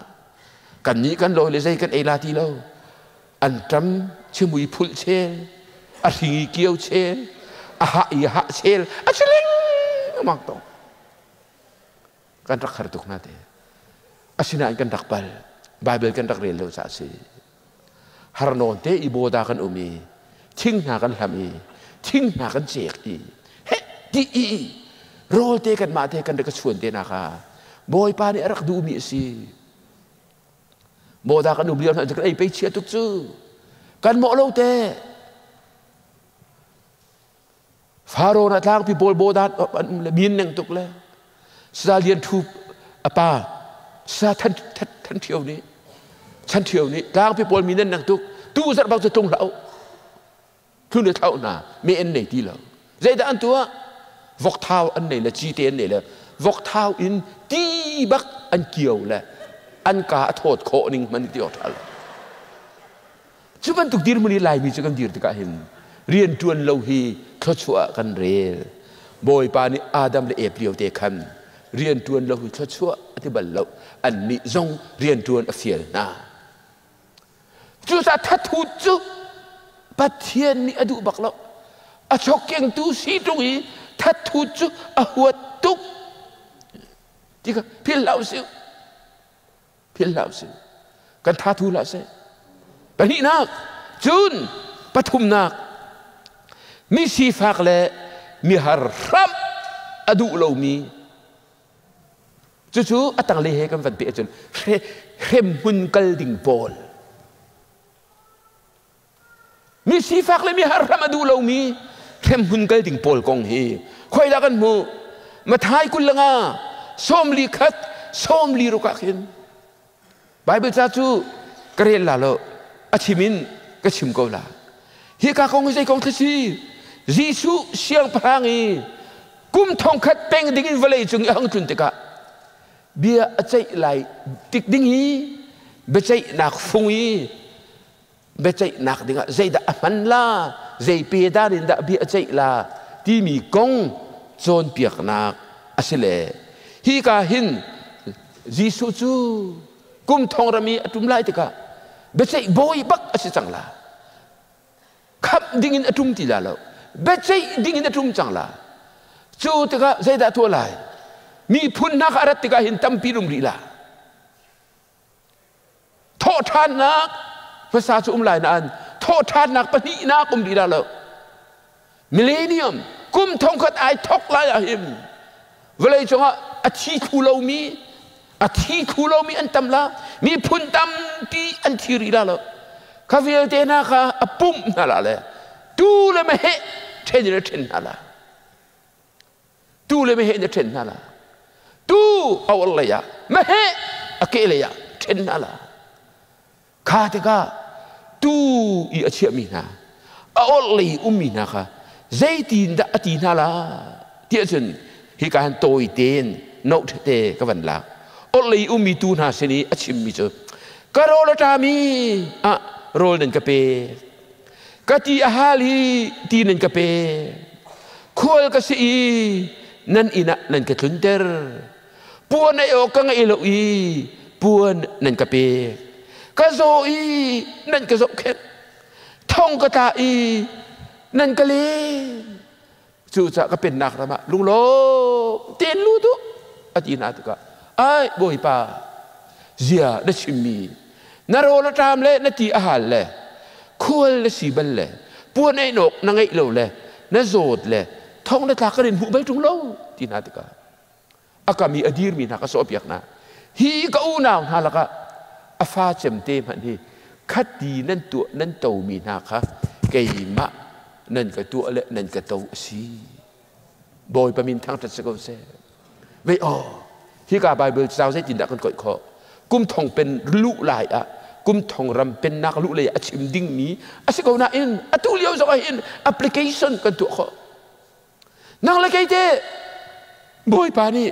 kan ni kan lo le zai kan ei la ti lo an tram chimui phul chel a ringi kiau chel a ha chel a chiling mak to kan rak har tuk na te asina kan rak pal bible kan rak rel lo sa si ฮารนอนเตอีโบดากันอุมีทิ้งหากันทำอีทิ้งหากันเจกอีเฮ้ดีอีโรเตกันมาเตกันเด็กชวนเตนาคาบอยปานี่รักดูมีสิโบดากันอุบเลียนจะกันไอไปเชียทุกจู่กันหมอเราเตฟาโรห์นัดล้างพี่โบโบดาบินหนึ่งตุกเลยสาเลียนทูอป้าสาท่านเที่ยวนี้ฉันเที่ยวนี้ล้างพี่โบมีนั่นหนึ่งตุกตู้สัตว์บางจะตรงเราทุนเท่าน่ะไม่เอ็นไหนที่เราใจแต่อันตัววกเท้าอันไหนละจีเตนไหนละวกเท้าอินตีบักอันเกี่ยวแหละอันกาโทษโคนิ่งมันที่ออกอะไรจุบันตุกดีร์มันนี่ลายมีจะกันดีร์ที่กาเห็นเรียนจวนเราฮีทศวกันเรียบอยปานี่อาดัมและเอฟเลียวเตคันเรียนจวนเราฮีทศวที่บัลเราอันนี้จงเรียนจวนอเฟียลนะจุดทัดทุจุปัจเจียนนี่อดูบักเราอชกเก่งตูสีตรงนี้ทัดทุจุอหัวตุกที่ก็พิลลาวซิพิลลาวซิกันทัดทุละเสปนินักจุนปฐุมนักมีสีฟ้าเลยมีฮารัมอดูเรามีจู่ๆอัตังเลห์กันฟันเปียจนเข้มหุ่นกัลดิ่งบอลมีสีฟ้าเลยมีฮารัมอดูเรามีเข้มหุ่นกัลดิ่งบอลกองเฮคอยละกันมูมาท้ายกุลงาส้มลีคัดส้มลีรุกักเห็นไบเบิลจู่ๆกระเรียนละโลอาชิมินก็ชิมกูละเฮียกากงใจกองทศียิสุเสียงพลังอีกุมทองคัดเป็งดิ่งวลัยจุงยังจุนติกะเบียใจไหลติกดิ่งฮีเบใจหนักฟงฮีเบใจหนักดิ่งใจดะมันลาใจเปียดารินดะเบียใจลาที่มีกงโจนเปียกหนักอาศัยเลยฮีกาหินยิสุจูกุมทองรามีตุมไลติกะเบใจบอยบักอาศัยจังลาขับดิ่งอตุมติลาแล้วเบใจดิ่งอตุมจังลาจูติกะใจดะตัวลายมีพุนนักอารัติกะหินตัมปีรุมรีลาโทษทานนักภาษาจุมลายนั้นโทษทานนักปนินักกุมรีลาแล้วมิเลเนียมกุมทองขัดไอทอกลายหิมเวลาจังว่าอาทิคูเรามีอาทิคูเรามีอันตัมลามีพุนตัมตีอันทีรีลาแล้วคาเฟ่เตน่าค่ะปุ่มนั่นแหละดูเลยไม่เห็นเทนเลยเทนนั่นแหละดูเลยไม่เห็นเทนนั่นแหละดูเอาอะไร呀ไม่เห็นอะเกเลย呀เทนนั่นแหละข้าแต่ก็ดูอีอาเชียมีนะเอาอะไรมีนะค่ะใจตีนดะตีนั่นแหละที่จนที่การโตยเตนโนตเตก็วันละอะไรมีตูน่าเสนีอาชิมมีเจอกระโรลตามีอะโรลนันกะเปกะตีอาฮาลีตีนันกะเปควลกะสีนันอินะนันกะทุนเตอร์ปวนไอโอกังไอโลอีปวนนันกะเปกะโซอีนันกะโซเข็ดท่องกะตาอีนันกะเลจู่จะก็เป็นนักละมะลุงโลเตียนรู้ตุอตินาตุกะไอ้บอยปาเจียนัชิมีนารอละตามเลยนาทีอาหารเลยควรละสีบันเลยปวนไอ้นกนางไอ้เหล่าเลยนาโจดเลยท้องละตากระเด็นหูใบจุงเล่าที่นาติกาอากามีอดีรมีนักสอบอยากนะฮีก็อูนาวนาละกะอาฟาเจมเตมันที่คัดดีนั่นตัวนั่นโตมีนักค่ะเกี่ยมะนั่นก็ตัวเละนั่นก็โตสีบอยประมินทั้งตัดสกุลเซ่ไม่อ๋อฮีกาไบเบิลเจ้าเสจินดากันก่อยคอกุมทองเป็นลุลายอะกุมทองรำเป็นนักลุลายอะชิมดิ้งนี้อาศัยเขาหน้าอินอะตุเลียวจะก็เห็นแอปพลิเคชันกันตัวเขานั่งเลยกี่เจ้บอยปานี่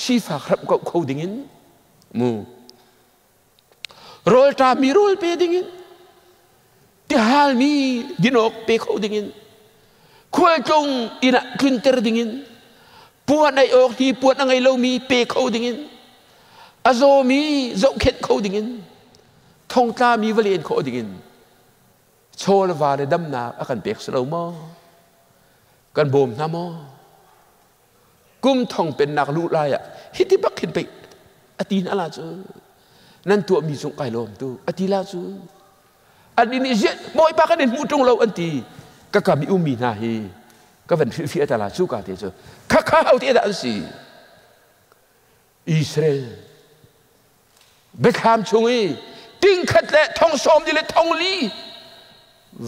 ชีฟ้าครับก็เขาดิ้งินมูโรลตามีโรลเปดิ้งินที่ฮาลมีดินอกเปเขาดิ้งินควายจงอินะคลินเตอร์ดิ้งินปวดในอกที่ปวดอะไรเรามีเปเขาดิ้งินอาโซมีโจเข็ดเขาดิ้งินทองตามีวลีนเขาดิ้งินโชลวาเรดัมนาอาการเปียกสลาวมอกันบ่มน้ำมอกุมทองเป็นนักลุลายอะฮิติบักขึ้นไปอตีนอะไรจูนั่นตัวมีสงไก่ลมตัวอตีลาจู อันนี้เสียมอยปากันเห็นมุตรงเราอันตีก็กำมีมีนาฮีก็เป็นฟิตลาสุกาเตจข้าเอาที่อันสิอิสราเอลเบคแฮมชงอีติ้งขัดเละทองสมดีเละทองลี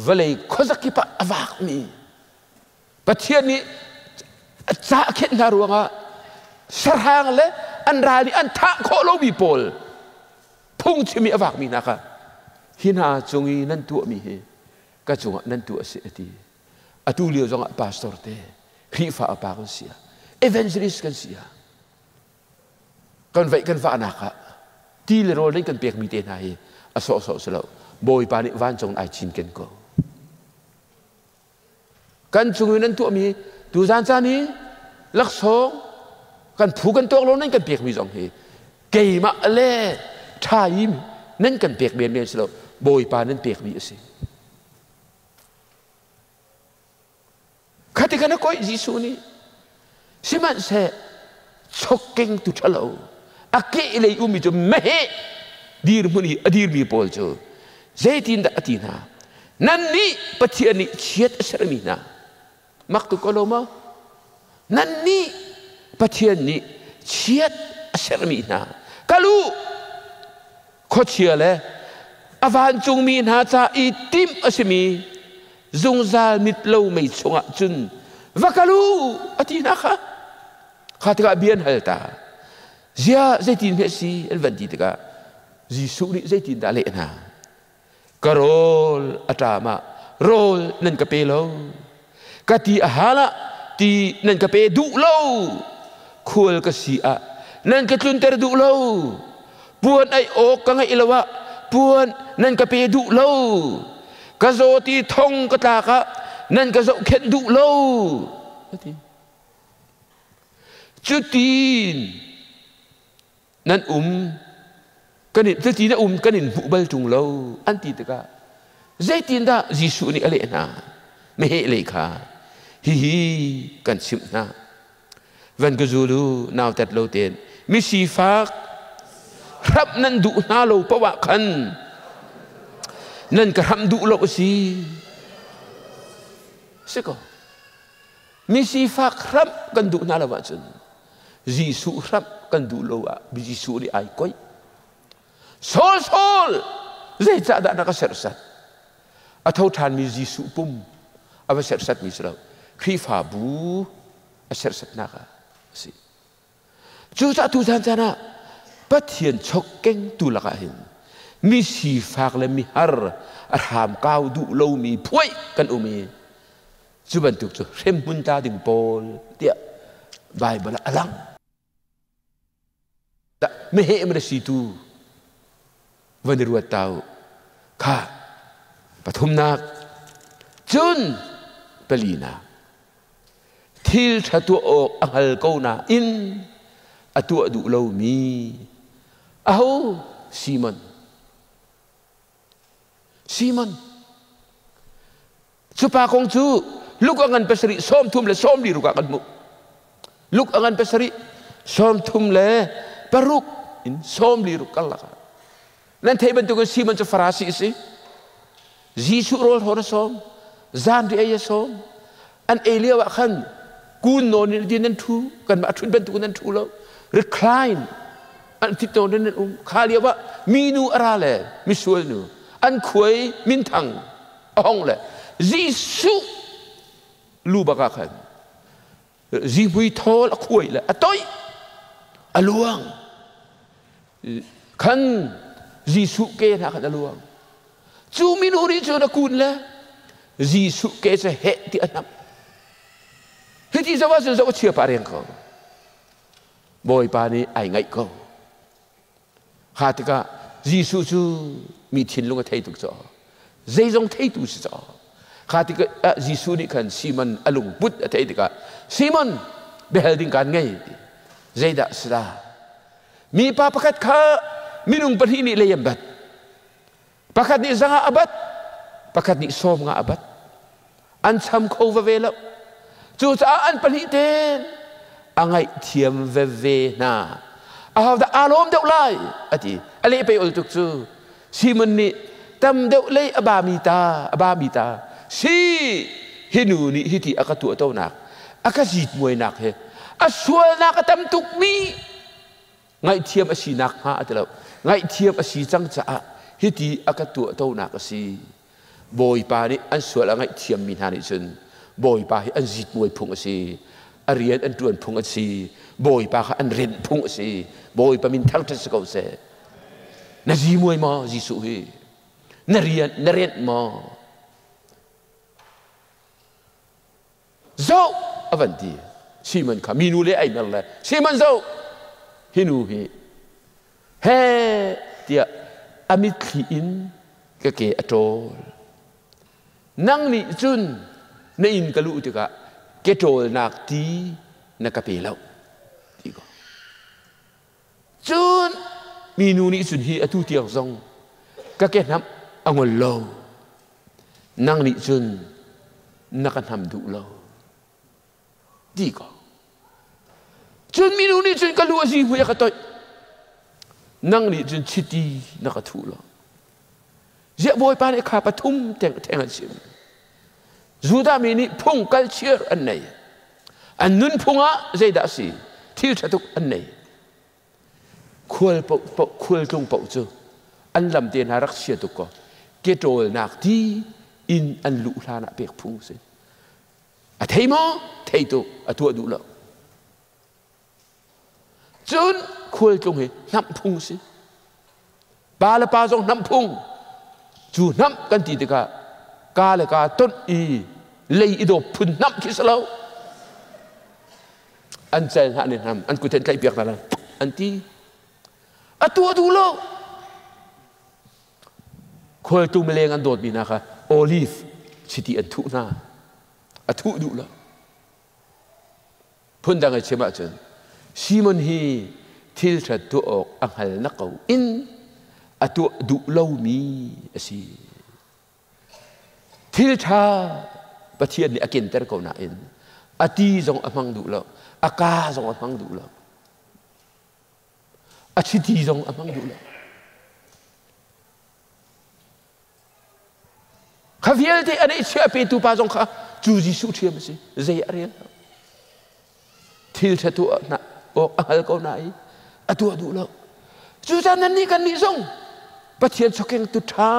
เวลัยข้อสักกิปะอวากมีประเทศนี้จะเข็นนารัวงะสร้างเลยอันรานีอันทะโคโลบีโพลพุ่งชิมีอวากมีนะคะหินาจงอีนั่นตัวมีก็จงนั่นตัวเสียทีอตุเลียวจงพาสตอร์เตครีฟ้าปากันเสียเอเวนเจลิสกันเสียกันไว้กันฟ้านักะที่เลโรเล่นกันเปียกมีเตนายอโศกสลาวบอยปานิวันจงไอชินกันก็กันจงอีนั่นตัวมีดูจานจานี้ลักษณกันผูกกันตัวเรานั่นกันเปียกมีจงเฮเกย์มาเล่ชายิมนั่นกันเปียกเบียนเบียนสลาวบอยปานั่นเปียกมีสิketika nak kau Yesus ni, siapa saya choking tu calo, akhir ilai umi tu meh dir muni adir mi pol tu, saya tindak atina, nanti pecian ni ciat sermina, maktu kalau mah, nanti pecian ni ciat sermina, kalau kau ciat le, avan jung min haja itim asmi. Zungzal mitlau mai chunga chun vakalu atina kha khatika bian halta zia zaitin mesi elvanti tika jisu ni zaitin dale na karol atama rol nan kapelo kati ahala ti nan kape du lo khul kasia nan katlun ter du lo puan ai ok ka ngai ilawa puan nan kape du lo kazoti thong kataka nan kazo khen du lo chutin nan kanin chutin na kanin bubal tung lo anti taka zaitin da jisu ni ale na me he le kha hi kan sim na van gazulu naw tat lo ten mi si fak rap nan du na lo pawa khan nan karam du lo si seko misi fak ram kan du na la wa chun jisu ram kan du lo a bi jisu ri ai koi sol zai cha da ka sersat athau than mi jisu pum aba sersat mi sro khri fa bu a sersat na ka si chu cha tu jan chana pathian chok keng tu la ka hin mi si fak le mi har arham kau du lo mi phoi kan umi chuban tuk chu rem mun ta ding pol tia bible alang ta me he me si tu vanirwa tau kha pathum nak chun pelina thil thatu ok angal ko na in atu du lo mi aho Simon supa kong chu luk angan pasari som thum le som di ruka kan mu luk angan pasari som thum le paruk in som di ruka la nan thei ban tu Simon chu farasi si jisu rol hona som zan di aya som an elia wa khan kun non ni nan thu kan ma thun ban tu nan thu lo recline an tito nan khalia wa minu arale misul nu an khuai min thang ahong le jisu lu baka khan ji hui thol a khuai le atoi aluang khan jisu ke na khan aluang chu minuri chu na kun le jisu ke se he ti anam hiti zawa zawa chia pareng ko boy pa ni ai ngai ko khatika jisu chu mi thin lunga thei tuk cho zai jong thei tu si cho khatika jisu ni khan Simon alung put thei tika Simon behel ding kan ngai zai da sra mi pa pakat kha minung parhi ni leyam bat pakat ni zanga abat pakat ni som nga abat an cham kho va velo chu cha an parhi ten angai thiam ve na ahaw da alom deuh lai ati ale pe ul tuk chu Simon ni tam deuh lei abamita si hinu ni hiti akatu atau nak akazit muai nak he aswal nak tam tukmi ngai thiam asi nak ha atelo ngai thiam asi chang cha hiti akatu atau nak asi boy pa ni an swal ngai thiam min ha ni chun boy pa hi an zit muai phung asi arian an tuan phung asi boy pa kha an ren phung asi boy pa min thang ta se ko se na ji muai ma ji su hi na ren ma zo avanti Simon ka minule ai mel le Simon zo hinu hi he tia amit khi in ka ke atol nang ni chun na in kalu tika ke tol nak ti na ka pe lau ti ko chun minu ni chun hi atu tiang zong ka ke nam angol lo nang ni chun na kan ham du lo ti ko chun minu ni chun kalu asi hu ya ka toy nang ni chun chiti na ka thu lo je boy pa ni kha pathum teng sim zuda mini phung culture an nei an nun phunga zeida si thil thatuk an nei khul tung po chu an lam te na rak sia tu ko ke tol nak ti in an lu hla na pek phung se a thei mo thei tu a tu du lo chun khul tung he nam phung se ba la pa jong nam phung chu nam kan ti te ka le ka ton i lei i do phun nam ki salo an chen ha ni nam an ku ten kai piak na an ti atu du lo khol tu meleng an dot mi na ka olive city an thu na atu du lo phun dang ai chema chen Simon hi thil that tu ok ang hal na kau in atu du lo mi asi thil tha pathian ni akin ter ko na in ati jong amang du lo aka jong amang du lo achiti jong amang du lo khaviel te ane chia pe tu pa jong kha chu ji su thiam si zai arian thil tha tu na ok ahal ko na i atu du lo chu jan nan ni kan ni jong pathian chokeng tu tha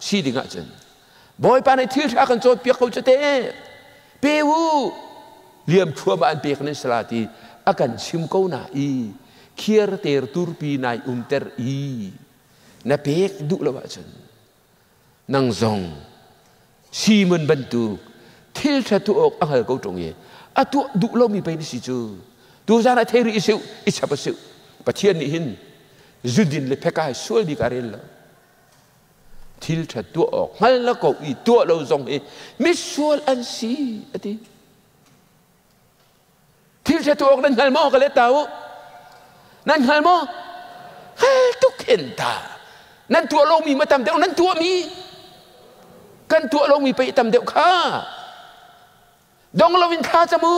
si dinga chen boy pa nei thil tha kan chot piak ko chate pe wu liam thua ba an pek ne salati akan sim ko na i khier ter tur pi nai ter i na pek du lo ba chen nang zong Simon bantu thil tha tu ok ahal ko tong ye atu du lo mi pe ni si chu tu jana theri isu ichapa su pathian ni hin zudin le pekai sul bi karel thil tha tu ok hal la ko i tu lo zong e mi sul an si ati thil tha tu ok nan hal mo ka le tau nan hal mo hal tu kenta nan tu lo mi ma tam de nan tu mi kan tu lo mi pe tam de kha dong lo win kha chamu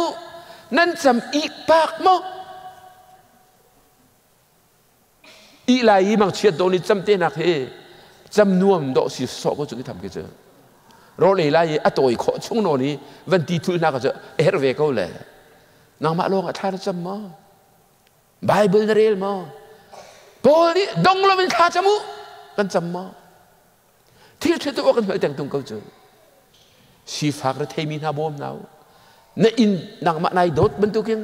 nan cham i pak mo i lai mang chiat do ni cham te nak he cham nuam do si so ko chu ki tham ke che ro le lai a toi kho chung no ni van ti thul na ka che er ve ko le nang ma long a tha cham mo bible na rel mo pol ni dong lo win kha chamu kan cham mo thil the to kan teng tung ko che si phak ra thei min ha bom nau na in nang ma nai dot bentukin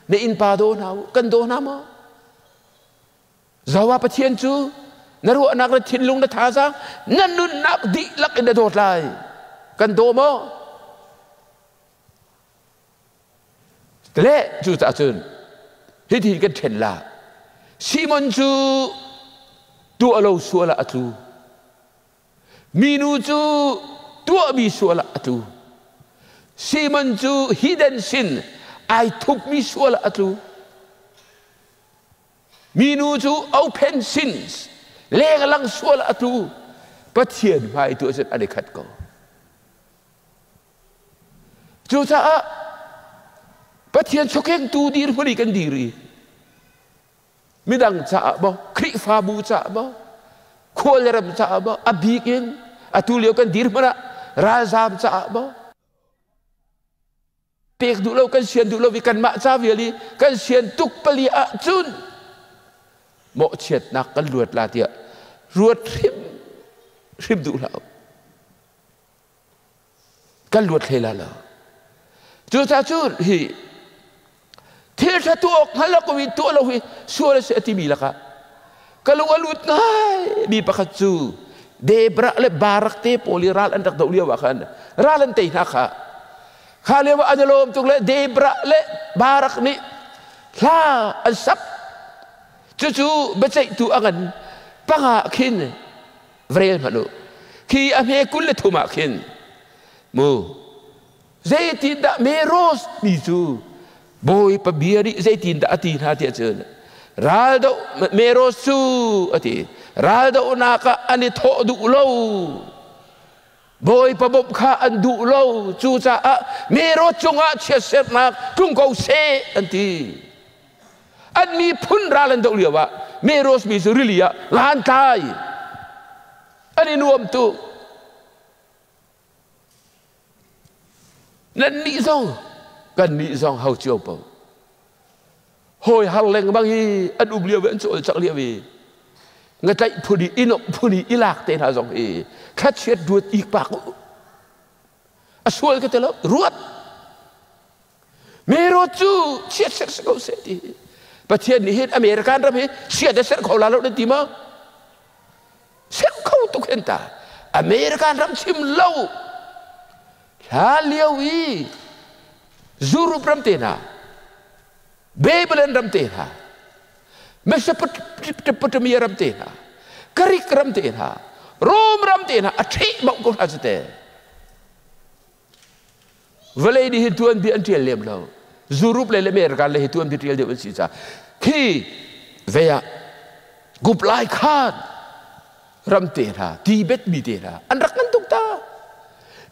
na in pa do nau kan do na mo zawa pathian chu naru anak ra thin lung na tha sa nan nun nak di lak in dot lai kan do mo le chu ta chun hi thi kan then la Simon chu tu alo suala atu minu chu tu mi suala atu Simon chu hidden sin I took me suala atu minu chu open sins le lang suala atu pathian mai tu set ade khat ko chu cha pathian chokeng tu dir phuli kan diri midang cha bo khri fa bu cha bo khol ram cha ba abikin atulio kan dir mana razam cha ba pek du lo kan sian du lo vi kan ma cha vi li kan sian tuk pali a chun mo chet nak kan luat la tia ruat rim du lo kan luat hela la chu cha chu hi thil tha tu ok hala ko wi tu lo wi suara se ti mi la ka kalau alut ngai bi pakhat chu de bra le barak te poliral an tak dawlia wa kan ralan te na kha khale wa ajalom tuk le de bra le barak ni la an sap chu chu becai tu angan panga khin vrel manu ki ame kul le thuma khin mu zaitin da meros ni chu boy pabiari zaitin da ati ha ti chen raldo merosu ati raldo naka ani tho du lo boy pabob kha an du lo chu cha a mero chunga cheset nak tung ko se anti an mi phun ralan do liwa meros mi zurilia lan tai ani nuam tu nan ni zong kan ni zong hau chiu po hoi hal leng bang hi an ublia wen so chak lia wi ngatai phudi inok phudi ilak te na zong hi khat chet duat ik pak aswal ke telo ruat mero chu chet sek ko se ti pathian ni het american ram hi sia de ser ko la lo de ti ma ser ko tu kenta american ram chim lo la liao wi zuru pram te na Babylon ram te na Mesopotamia ram te na Greek ram te na Rome ram te na athi bang ko ha te vale di hituan bi antiel lem lo zurup le America le hituan bi triel de si sa ki veya guplai khan ram te na Tibet bi te na anrak ngantuk ta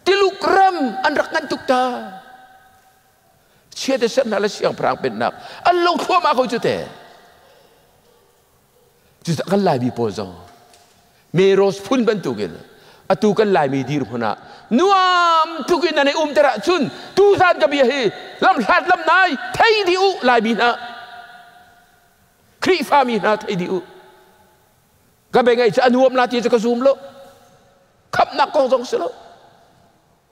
tilukram anrak ngantuk ta chia de sen na la siang prang pen nak an lo thua ma ko chu te chu ta kan lai bi po zo meros phun ban tu gen atu kan lai mi dir phuna nuam tu kin na ne tera chun tu san ka bi hi lam hlat lam nai thai di u lai bi na kri fa mi na thai di u ka be ngai cha nuam na ti cha ka zoom lo khap nak ko zong se lo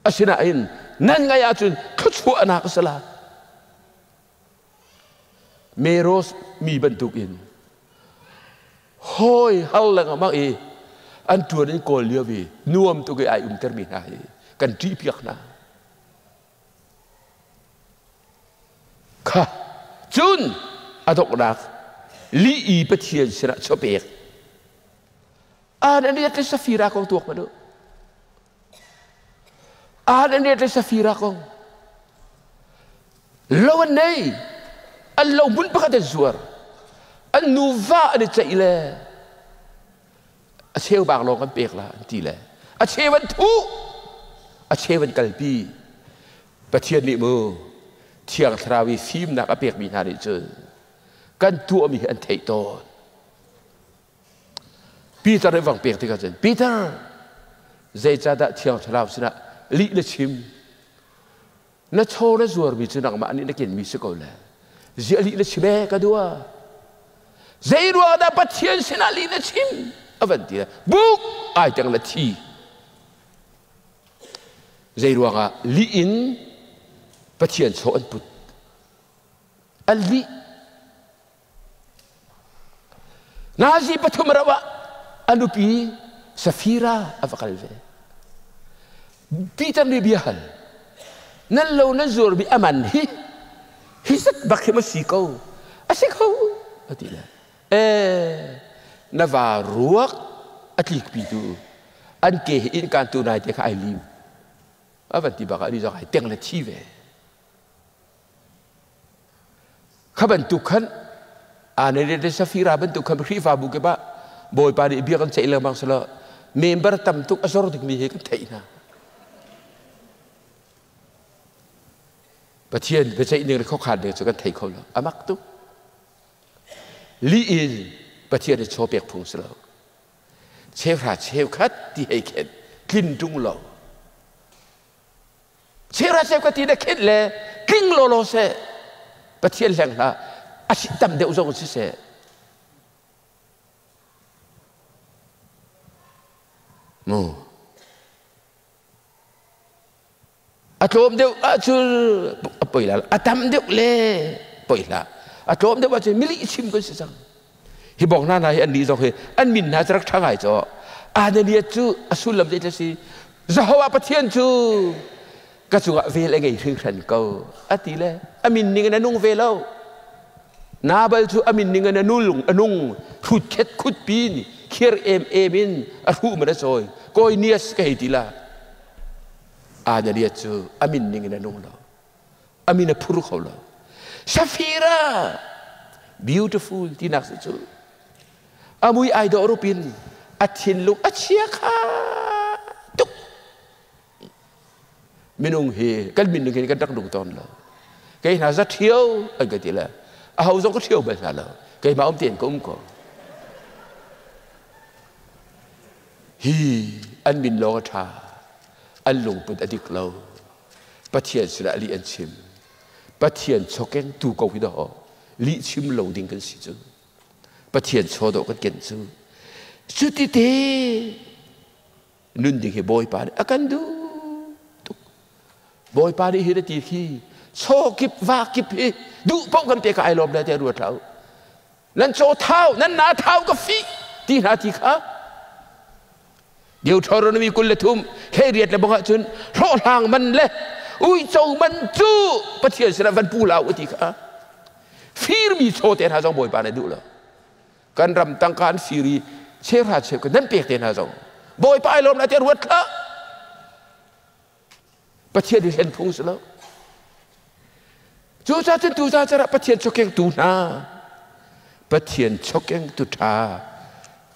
asina in nan ngai a chun khu anak sala meros mi bentukin hoi hal lang mak e an tuan ni ko liawi nuam tu ke ai terminai kan tri piak na kha chun adok dak li i pathian sira chopek an ani te safira ko tuak ma do an ani te safira ko lawan nei an lo bun pakat zuar an nuva an chaile a cheu bang lo kan pek la ti le a chewan thu a chewan kalpi pathian ni mu thiang thrawi phim nak a pek mi na ri chu kan tu mi an thei ton Peter wang pek ti ka chen Peter zai cha da thiang thraw sina li le chim na cho na zuar mi chu nak ma ani na ken mi se ko le Zali le chime kadua Zairua da pathian sinali le chim avanti buk ai tang la thi Zairua ga li in pathian so an put alli nazi pathum rawa anupi safira avakalve Peter ni bihal nan lo nan zur bi aman hi Hisat bakhe masiko asiko atila navaruak atlik pitu anke in kan tu nai te khai lim avanti baka ni jai teng la chive khaban tu khan ane de safira ban tu khan khifa bu ke ba boy pa di biar kan chei lemang sala member tam tuk asor dik mi he kan theina pathian be chai ning kho khan de chu kan thei kho lo amak tu li in pathian de cho pek phung slo เชฟราเชฟคัดที่ให้เข็ดกินจุงเราเชฟราเชฟคัดที่ได้เข็ดเลยกินโลโลเสปะเทียนแหลงละอาชิตำเดียวจงสิเสมูอาโจมเดียวอาชูปอยละอาตำเดียวเลยปอยละอาโจมเดียวว่าจะมิลิชิมกันสิสังฮิบอกน่าไหนอันนี้จงเฮอันมินน่าจะรักทางไหนจ่ออันนี้จูอสุลมเดชสิจะหัวปะเทียนจูก็จูเวลไงถึงขันเก่าอันนี้แหละอามินนี่กันนุ่งเวลเอานาบลจูอามินนี่กันนุ่งขุดเข็ดขุดปีนเคียร์เอมินอาหูมันจะซอยก็อินียสก็เหตุละอันนี้จูอามินนี่กันนุ่งเราอามินพูดเขาเราซาฟิรา beautiful ที่นักสุดอามุยไอดอรูปินอัดหินลุกอัดเชียค่ะตุกมินุงเฮกันมินุงเฮกันดักดุงตอนเราแกน่าจะเที่ยวอันก็ทีละเอาจงก็เที่ยวไปซะแล้วแกมาอมเตียนก็ก็ฮีอันมินโลกธาอันหลงปุตอดิกเราปะเทียนสุราลีอันชิมปะเทียนชกเก่งตูกวิดอลีชิมเหลาดิ่งกันสิจูปะเทียนโชดกันเก่งจูสุดที่เตนุ่นดิ่งให้บอยปาร์อากันดูบอยปาร์เฮดตีขี้โชกิบวากิบเฮดูป้องกันเตะกับไอลมได้แต่รวดเรานั่นโชเท้านั่นหน้าเท้าก็ฟีที่หน้าที่ขาเดี๋ยวทรนมีกุลทุมเฮเรียดและบังคับจนโรทางมันเลยอุ้ยเจ้ามันจูปะเทียนสระวันปูลาวที่ขาฟีร์มีโชเตนหาจงบอยปาร์ดูแล้วการรำตั้งการฟีรีเชฟราเชฟกันนั่นเปียกเตนหาจงบอยปาร์ลมได้แต่รวดละปะเทียนดิเห็นพุ่งสุดแล้วจูจ่าเจนจูจ่าจะรับปะเทียนชกเก่งตูนาปะเทียนชกเก่งตุทา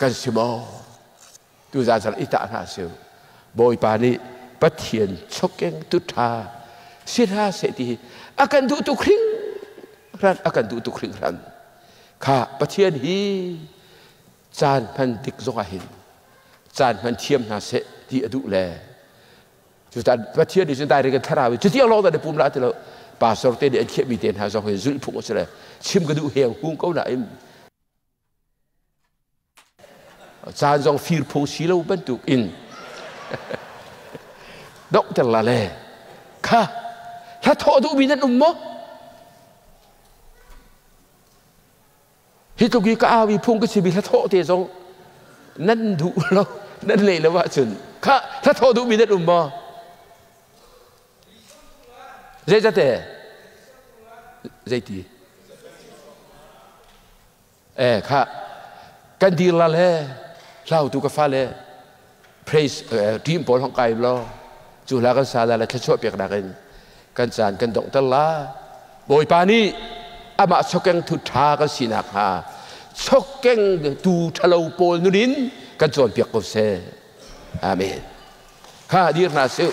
กันสิมอจูจ่าจะอิตาหาเซลบอยปานีปะเทียนชกเก่งตุทาสิทธาเสตีอาการดูตุคริงรันอาการดูตุคริงรันข้าปะเทียนฮีจานพันติกจงหินจานพันเทียมนาเสที่อดุแลจุดนั้นปะเทียนดิฉันได้เรื่องทาราวิจุดที่เราได้ปุ่มละที่เราป่าสระเตนเอ็นเขียมีเตนหาจงเฮซุลพุ่งออกเลยชิมกระดูเหี่ยวหุ่งเขาหน่อยจานจงฟีร์พุ่งสีเราบรรทุกอินดอกแต่ละเล่ข้าถ้าทอดูมีนั่นมั้งฮิตุกีก็อาวีพุ่งก็ชีวิตถ้าทอเตจงนั่นดูเรานั่นเลยแล้วว่าจนข้าถ้าทอดูมีนั่นมั้งเจ๊จะเตะเจ๊ตีข้ากันดีละเล่เราตุกฟ้าเล่ praise ทีมบอลของไก่เราจุฬากันซาลาและแค่ชอบเปียกดักกันจานกันดงตะลาบอยปานีอามาชกเก่งทุทากันสินักฮาชกเก่งตูทะเลโปลนุรินกันจวนเปียกกุเซอาเมนข้าดีร์นาซิล